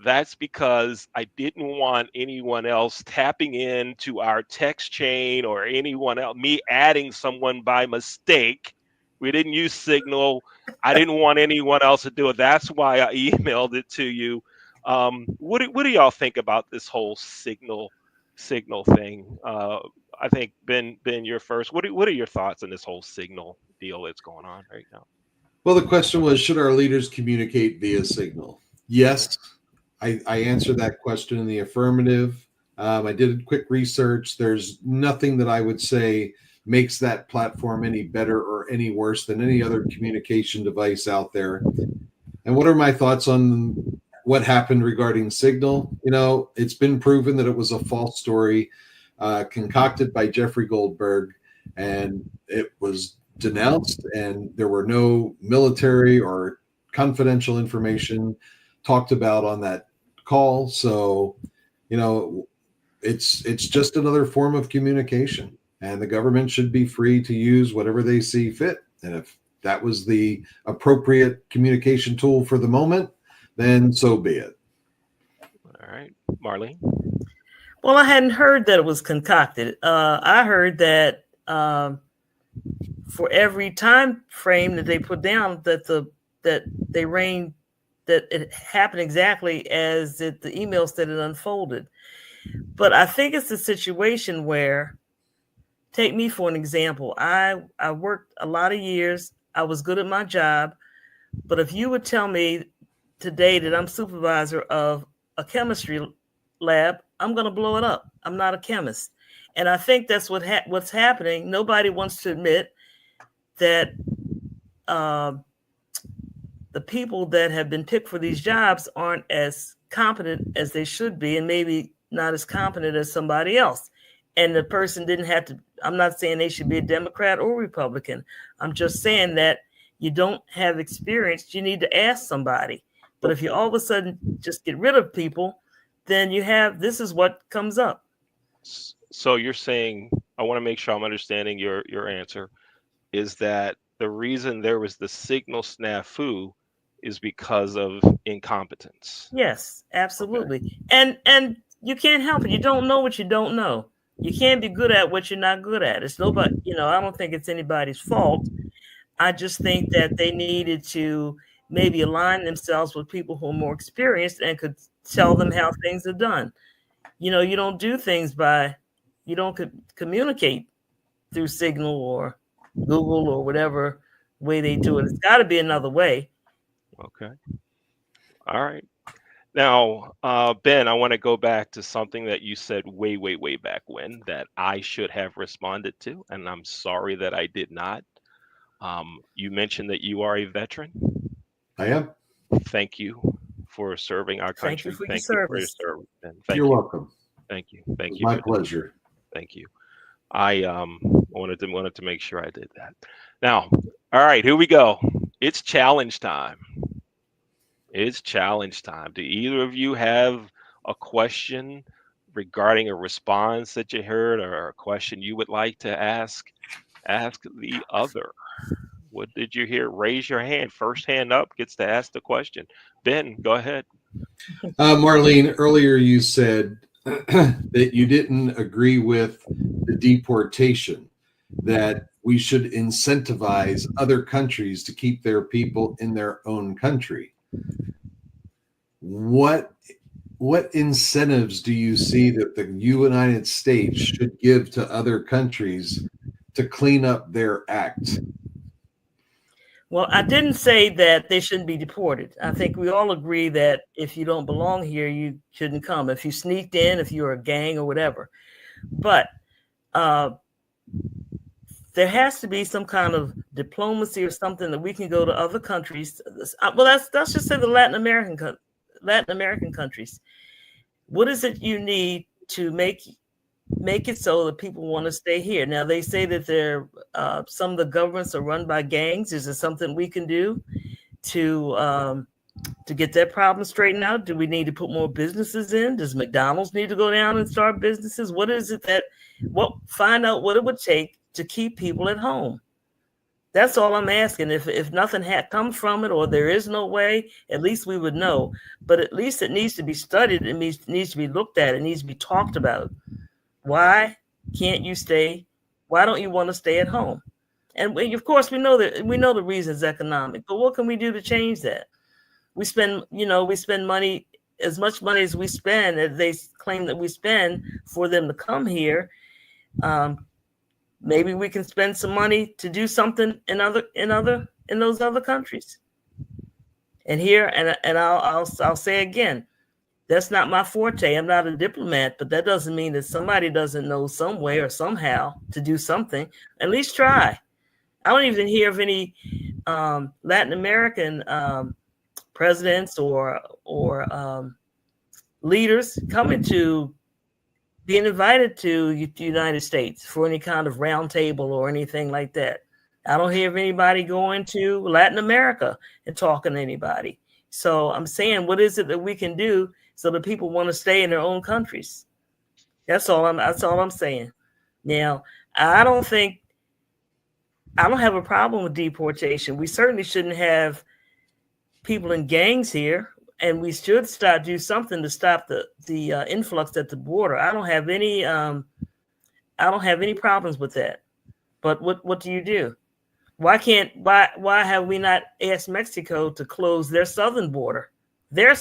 That's because I didn't want anyone else tapping into our text chain or anyone else, me adding someone by mistake We didn't use Signal. I didn't want anyone else to do it. That's why I emailed it to you. What do y'all think about this whole Signal thing? I think Ben, you're first. What are your thoughts on this whole Signal deal that's going on right now? Well, the question was, should our leaders communicate via Signal? Yes, I answered that question in the affirmative. I did quick research. There's nothing that I would say makes that platform any better or any worse than any other communication device out there. And what are my thoughts on what happened regarding Signal? It's been proven that it was a false story concocted by Jeffrey Goldberg, and it was denounced, and there were no military or confidential information talked about on that call. So, it's just another form of communication, and the government should be free to use whatever they see fit. And if that was the appropriate communication tool for the moment, then so be it. All right, Marlene. Well, I hadn't heard that it was concocted. I heard that for every time frame that they put down, that it happened exactly as the email said it unfolded. But I think it's a situation where, take me for an example. I worked a lot of years. I was good at my job. But if you would tell me today that I'm supervisor of a chemistry lab, I'm going to blow it up. I'm not a chemist. And I think that's what's happening. Nobody wants to admit that the people that have been picked for these jobs aren't as competent as they should be, and maybe not as competent as somebody else. And the person didn't have to, I'm not saying they should be a Democrat or Republican. I'm just saying that you don't have experience. You need to ask somebody. But if you all of a sudden just get rid of people, then this is what comes up. So you're saying, I want to make sure I'm understanding your answer, is that the reason there was the Signal snafu is because of incompetence. Yes, absolutely. Okay. And you can't help it. You don't know what you don't know. You can't be good at what you're not good at. It's nobody, I don't think it's anybody's fault. I just think that they needed to maybe align themselves with people who are more experienced and could tell them how things are done. You don't do things you don't communicate through Signal or Google or whatever way they do it. It's got to be another way. Okay. All right. Now, Ben, I want to go back to something that you said way, way, way back when that I should have responded to, and I'm sorry that I did not. You mentioned that you are a veteran. I am. Thank you for serving our country. Thank you for your service. You're welcome. Thank you. Thank you. My pleasure. Thank you. I wanted to make sure I did that. Now, all right, here we go. It's challenge time. It's challenge time. Do either of you have a question regarding a response that you heard, or a question you would like to ask the other? What did you hear? Raise your hand. First hand up gets to ask the question. Ben, go ahead. Marlene, earlier you said that you didn't agree with the deportation, that we should incentivize other countries to keep their people in their own country. What incentives do you see that the United States should give to other countries to clean up their act? Well, I didn't say that they shouldn't be deported. I think we all agree that if you don't belong here, you shouldn't come. If you sneaked in, if you're a gang or whatever. But there has to be some kind of diplomacy or something that we can go to other countries. Well, let's just say the Latin American countries. What is it you need to make it so that people want to stay here? Now, they say that some of the governments are run by gangs. Is there something we can do to get that problem straightened out? Do we need to put more businesses in? Does McDonald's need to go down and start businesses? What is it find out what it would take to keep people at home? That's all I'm asking. If nothing comes from it, or there is no way, at least we would know. But at least it needs to be studied. It needs to be looked at. It needs to be talked about. Why can't you stay? Why don't you want to stay at home? And of course, we know the reasons economic, but what can we do to change that? We spend money, as much money as we spend, as they claim that we spend for them to come here. Um, Maybe we can spend some money to do something in those other countries. And here, and I'll say again, that's not my forte. I'm not a diplomat, but that doesn't mean that somebody doesn't know some way or somehow to do something. At least try. I don't even hear of any Latin American presidents or leaders being invited to the United States for any kind of roundtable or anything like that. I don't hear of anybody going to Latin America and talking to anybody. So I'm saying, what is it that we can do so that people want to stay in their own countries? That's all I'm saying. Now, I don't have a problem with deportation. We certainly shouldn't have people in gangs here, and we should do something to stop the influx at the border. I don't have any problems with that. But what do you do? Why have we not asked Mexico to close their southern border? Why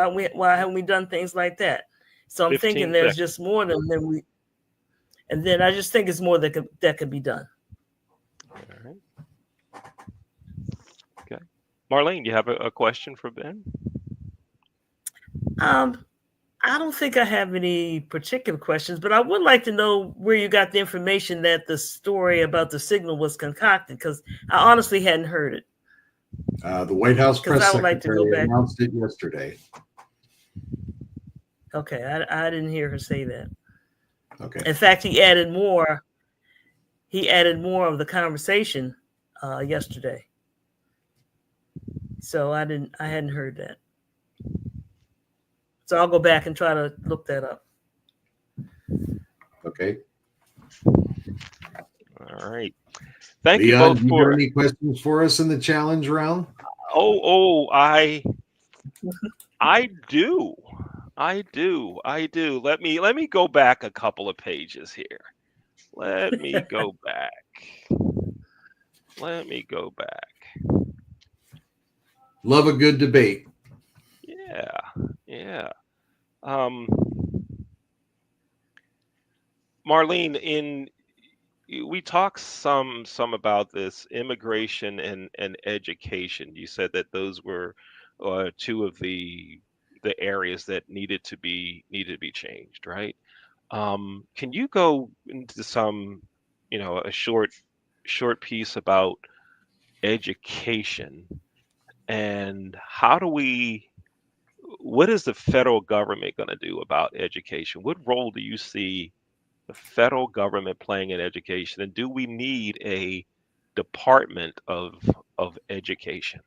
haven't we done things like that? So I'm thinking there's just more than we, and then I just think it's more that could be done. All right. Okay. Marlene, you have a question for Ben? I don't think I have any particular questions, but I would like to know where you got the information that the story about the signal was concocted, because I honestly hadn't heard it. The White House press secretary announced it yesterday. Okay, I didn't hear her say that. Okay. In fact, he added more of the conversation yesterday. So I hadn't heard that. So I'll go back and try to look that up. Okay. All right. Thank Leon, you both do you have any questions for us in the challenge round? I do. Let me go back a couple of pages here. Let me go back. Love a good debate. Yeah. Marlene, we talked some about this immigration and education. You said that those were two of the areas that needed to be changed, right? Can you go into some, a short piece about education, and what is the federal government going to do about education? What role do you see the federal government playing in education, and do we need a department of education?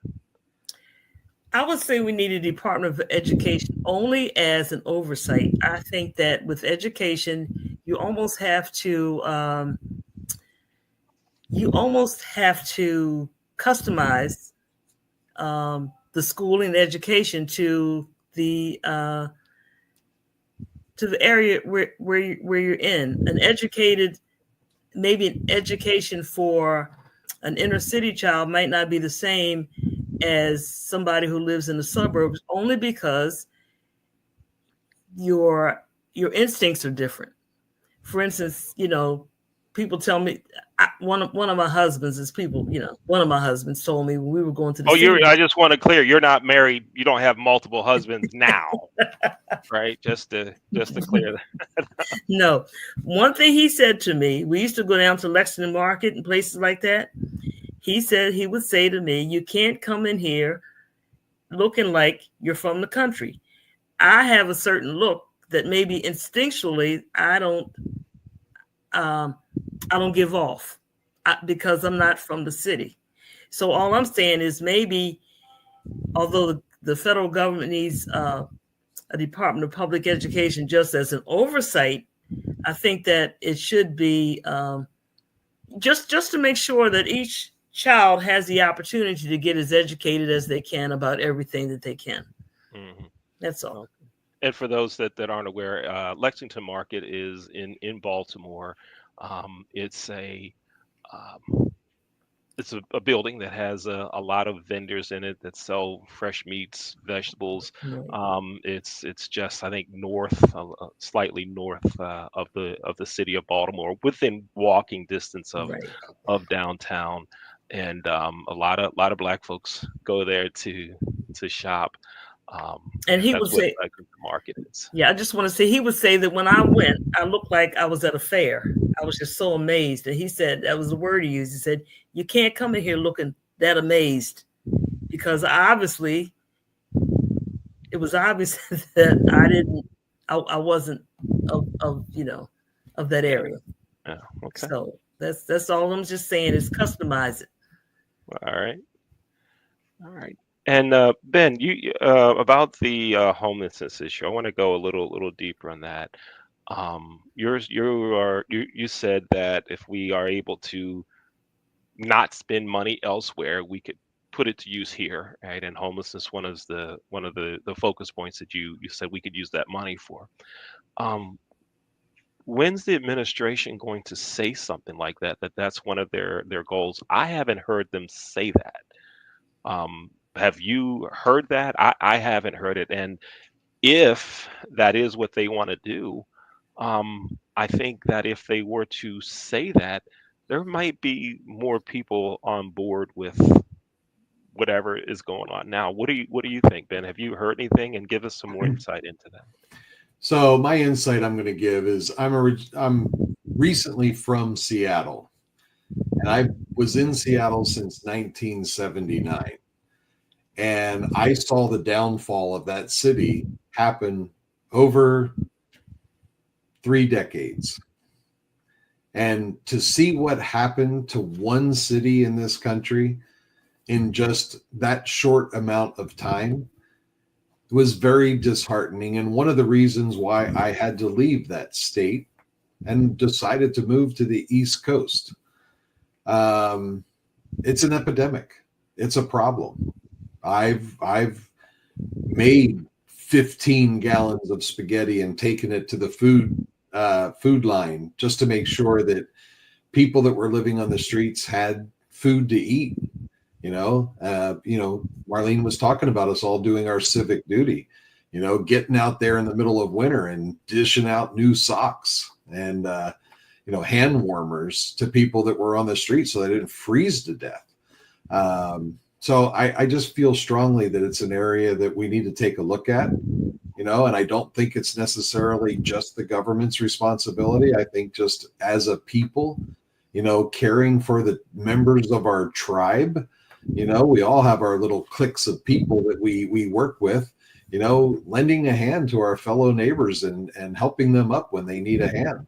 I would say we need a Department of Education only as an oversight. I think that with education, you almost have to customize the schooling and education to the area where you're in. Maybe an education for an inner city child might not be the same as somebody who lives in the suburbs, only because your instincts are different. For instance, people tell me, one of my husbands told me when we were going to the city. I just want to clear, you're not married. You don't have multiple husbands now, right? Just to clear that. No. One thing he said to me, we used to go down to Lexington Market and places like that. He said he would say to me, you can't come in here looking like you're from the country. I have a certain look that maybe instinctually I don't give off because I'm not from the city. So all I'm saying is, maybe, although the federal government needs a Department of Public Education just as an oversight, I think that it should be just to make sure that each child has the opportunity to get as educated as they can about everything that they can. Mm-hmm. That's all. And for those that aren't aware, Lexington Market is in Baltimore. It's a Um, it's a building that has a lot of vendors in it that sell fresh meats, vegetables. Right. It's just I think north, slightly north of the city of Baltimore, within walking distance Right. of downtown, and a lot of black folks go there to shop. And he That's would what say, I think the market is. yeah, I just want to say, he would say that when I went, I looked like I was at a fair. I was just so amazed. And he said, that was the word he used. He said, you can't come in here looking that amazed, because obviously it was obvious that I wasn't of, of that Yeah, area. yeah, okay, So that's all I'm just saying is customize it. all right. All right. And Ben, about the homelessness issue, I want to go a little deeper on that. You said that if we are able to not spend money elsewhere, we could put it to use here, right? And homelessness one of the focus points that you said we could use that money for. Um, when's the administration going to say something like that? That's one of their goals. I haven't heard them say that. Have you heard that? I haven't heard it. And if that is what they want to do, I think that if they were to say that, there might be more people on board with whatever is going on now. What do you think, Ben? Have you heard anything? And give us some more insight into that. So my insight I'm going to give is I'm recently from Seattle, and I was in Seattle since 1979, and I saw the downfall of that city happen over 3 decades. And to see what happened to one city in this country in just that short amount of time was very disheartening. And one of the reasons why I had to leave that state and decided to move to the East Coast. Um, it's an epidemic. It's a problem. I've made 15 gallons of spaghetti and taken it to the food line just to make sure that people that were living on the streets had food to eat. Marlene was talking about us all doing our civic duty, getting out there in the middle of winter and dishing out new socks and, hand warmers to people that were on the street so they didn't freeze to death. So I just feel strongly that it's an area that we need to take a look at, and I don't think it's necessarily just the government's responsibility. I think just as a people, caring for the members of our tribe, we all have our little cliques of people that we work with, lending a hand to our fellow neighbors and helping them up when they need a hand.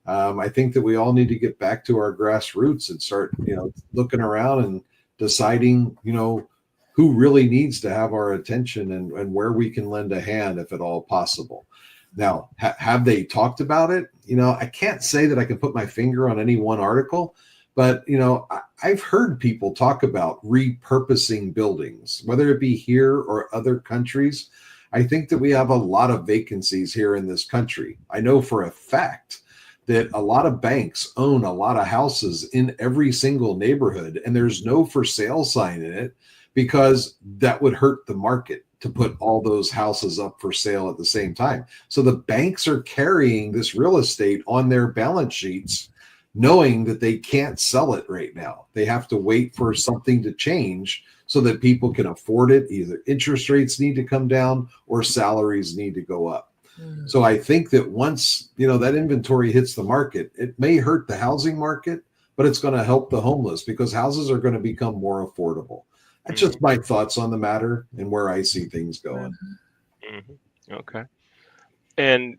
I think that we all need to get back to our grassroots and start, looking around and deciding, who really needs to have our attention and where we can lend a hand if at all possible. Now, have they talked about it? I can't say that I can put my finger on any one article, but, I've heard people talk about repurposing buildings, whether it be here or other countries. I think that we have a lot of vacancies here in this country. I know for a fact that a lot of banks own a lot of houses in every single neighborhood, and there's no for sale sign in it because that would hurt the market to put all those houses up for sale at the same time. So the banks are carrying this real estate on their balance sheets, knowing that they can't sell it right now. They have to wait for something to change so that people can afford it. Either interest rates need to come down or salaries need to go up. So I think that once, that inventory hits the market, it may hurt the housing market, but it's going to help the homeless because houses are going to become more affordable. That's just my thoughts on the matter and where I see things going. Okay. And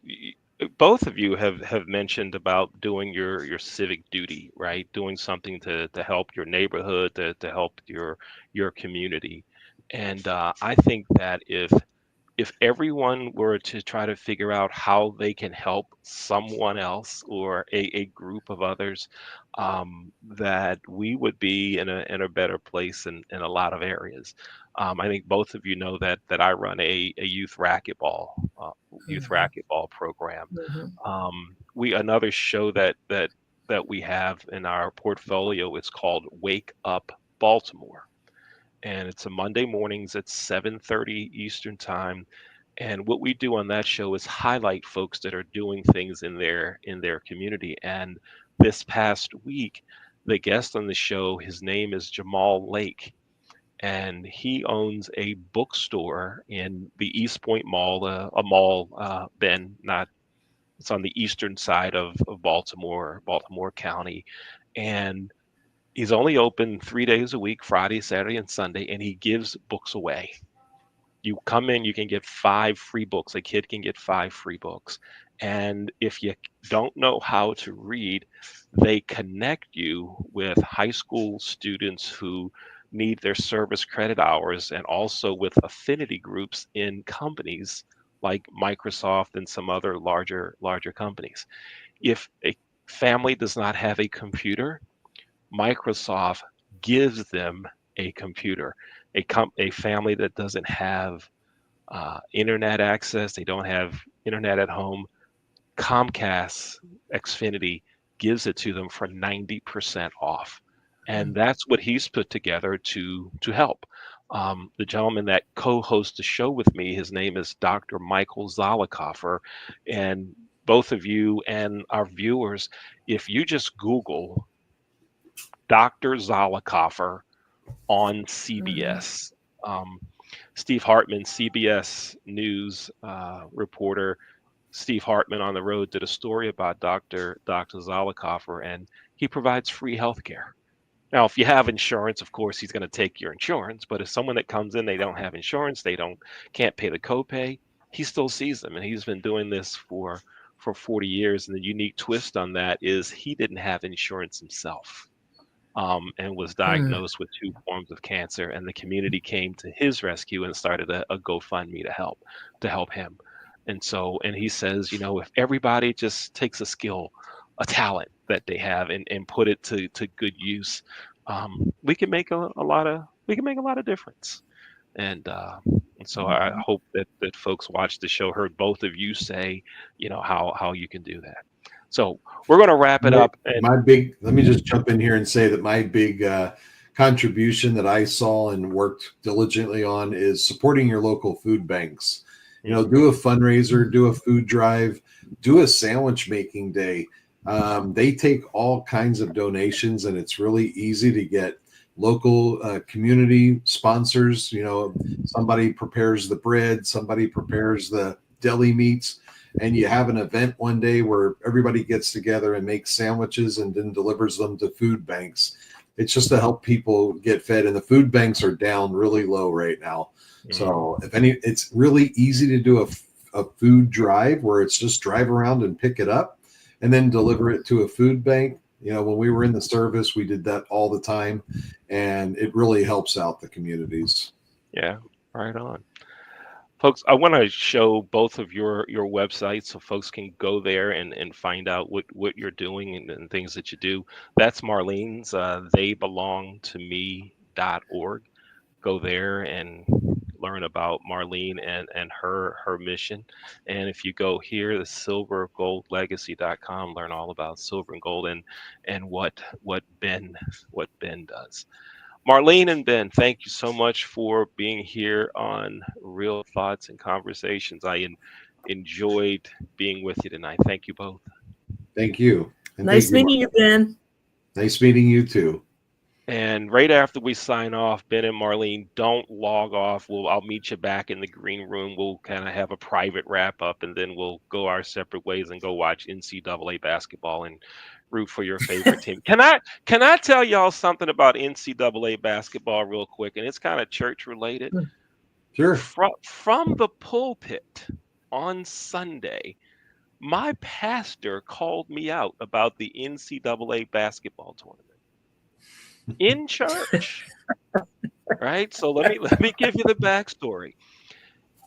both of you have mentioned about doing your civic duty, right? Doing something to help your neighborhood, to help your community. And I think that if everyone were to try to figure out how they can help someone else or a group of others, that we would be in a better place in a lot of areas. I think both of you know that I run a youth racquetball program. Mhm. We another show that that we have in our portfolio is called Wake Up Baltimore. And it's a Monday mornings at 7:30 Eastern Time. And what we do on that show is highlight folks that are doing things in their community. And this past week, the guest on the show, his name is Jamal Lake, and he owns a bookstore in the East Point Mall, a mall, Ben, not it's on the eastern side of Baltimore, Baltimore County, and he's only open 3 days a week, Friday, Saturday, and Sunday, and he gives books away. You come in, you can get 5 free books. A kid can get 5 free books. And if you don't know how to read, they connect you with high school students who need their service credit hours and also with affinity groups in companies like Microsoft and some other larger companies. If a family does not have a computer, Microsoft gives them a computer. A family that doesn't have internet access, they don't have internet at home, Comcast Xfinity gives it to them for 90% off. And that's what he's put together to help. The gentleman that co-hosts the show with me, his name is Dr. Michael Zollicoffer. And both of you and our viewers, if you just Google Dr. Zollicoffer on CBS. Steve Hartman, CBS News reporter, Steve Hartman on the road did a story about Dr. Zollicoffer, and he provides free health care. Now, if you have insurance, of course, he's going to take your insurance. But if someone that comes in, they don't have insurance, can't pay the copay, he still sees them, and he's been doing this for 40 years. And the unique twist on that is he didn't have insurance himself. And was diagnosed with 2 forms of cancer, and the community came to his rescue and started a GoFundMe to help him. And he says, if everybody just takes a skill, a talent that they have, and put it to good use, we can make a lot of difference. And so I hope that folks watch the show, heard both of you say, how you can do that. So we're going to wrap it up. And let me just jump in here and say that my big contribution that I saw and worked diligently on is supporting your local food banks. Do a fundraiser, do a food drive, do a sandwich making day. They take all kinds of donations, and it's really easy to get local community sponsors. Somebody prepares the bread, somebody prepares the deli meats, and you have an event one day where everybody gets together and makes sandwiches and then delivers them to food banks. It's just to help people get fed, and the food banks are down really low right now. So it's really easy to do a food drive where it's just drive around and pick it up and then deliver it to a food bank. When we were in the service, we did that all the time, and it really helps out the communities. Yeah, right on. Folks, I want to show both of your websites so folks can go there and find out what you're doing and things that you do. That's Marlene's, theybelongtome.org. Go there and learn about Marlene and her mission. And if you go here, the silvergoldlegacy.com, learn all about silver and gold and what Ben does. Marlene and Ben, thank you so much for being here on Real Thoughts and Conversations. I enjoyed being with you tonight. Thank you both. Thank you. And nice meeting you, Ben. Nice meeting you too. And right after we sign off, Ben and Marlene, don't log off. I'll meet you back in the green room. We'll kind of have a private wrap up, and then we'll go our separate ways and go watch NCAA basketball and root for your favorite team. Can I tell y'all something about NCAA basketball real quick? And it's kind of church related. Sure. From the pulpit on Sunday, my pastor called me out about the NCAA basketball tournament in church. Right? So let me give you the backstory.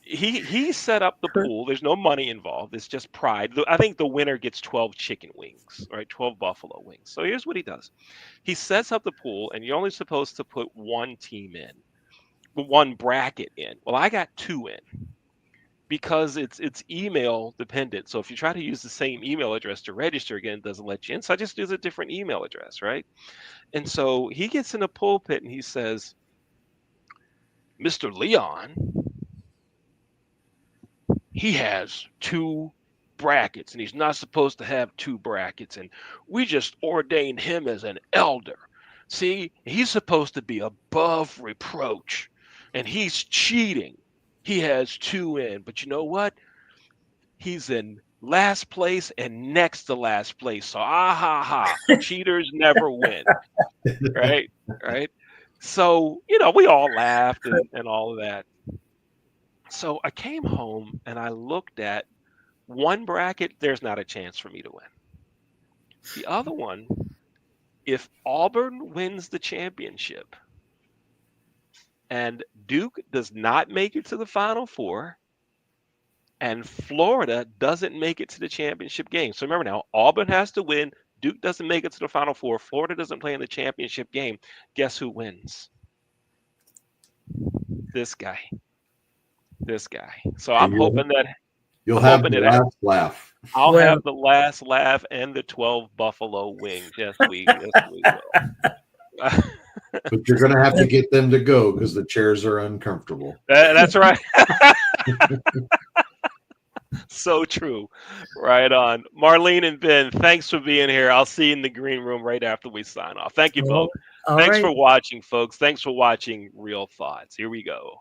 He set up the pool. There's no money involved. It's just pride. I think the winner gets 12 chicken wings, right? 12 buffalo wings. So here's what he does. He sets up the pool, and you're only supposed to put one team in, one bracket in. Well, I got 2 in. because it's email dependent. So if you try to use the same email address to register again, it doesn't let you in. So I just use a different email address, right? And so he gets in the pulpit and he says, Mr. Leon, he has two brackets and he's not supposed to have two brackets. And we just ordained him as an elder. See, he's supposed to be above reproach and he's cheating. He has two in, but you know what? He's in last place and next to last place. So ha ha, cheaters never win. Right? Right? So, we all laughed and all of that. So I came home and I looked at one bracket, there's not a chance for me to win. The other one, if Auburn wins the championship and Duke does not make it to the Final Four, and Florida doesn't make it to the championship game. So remember now, Auburn has to win. Duke doesn't make it to the Final Four. Florida doesn't play in the championship game. Guess who wins? This guy. This guy. So I'm hoping that you'll have the last laugh. I'll have the last laugh and the 12 buffalo wings. Yes, we will. But you're going to have to get them to go because the chairs are uncomfortable. That's right. So true. Right on. Marlene and Ben, thanks for being here. I'll see you in the green room right after we sign off. Thank you both. Thanks for watching, folks. Thanks for watching Real Thoughts. Here we go.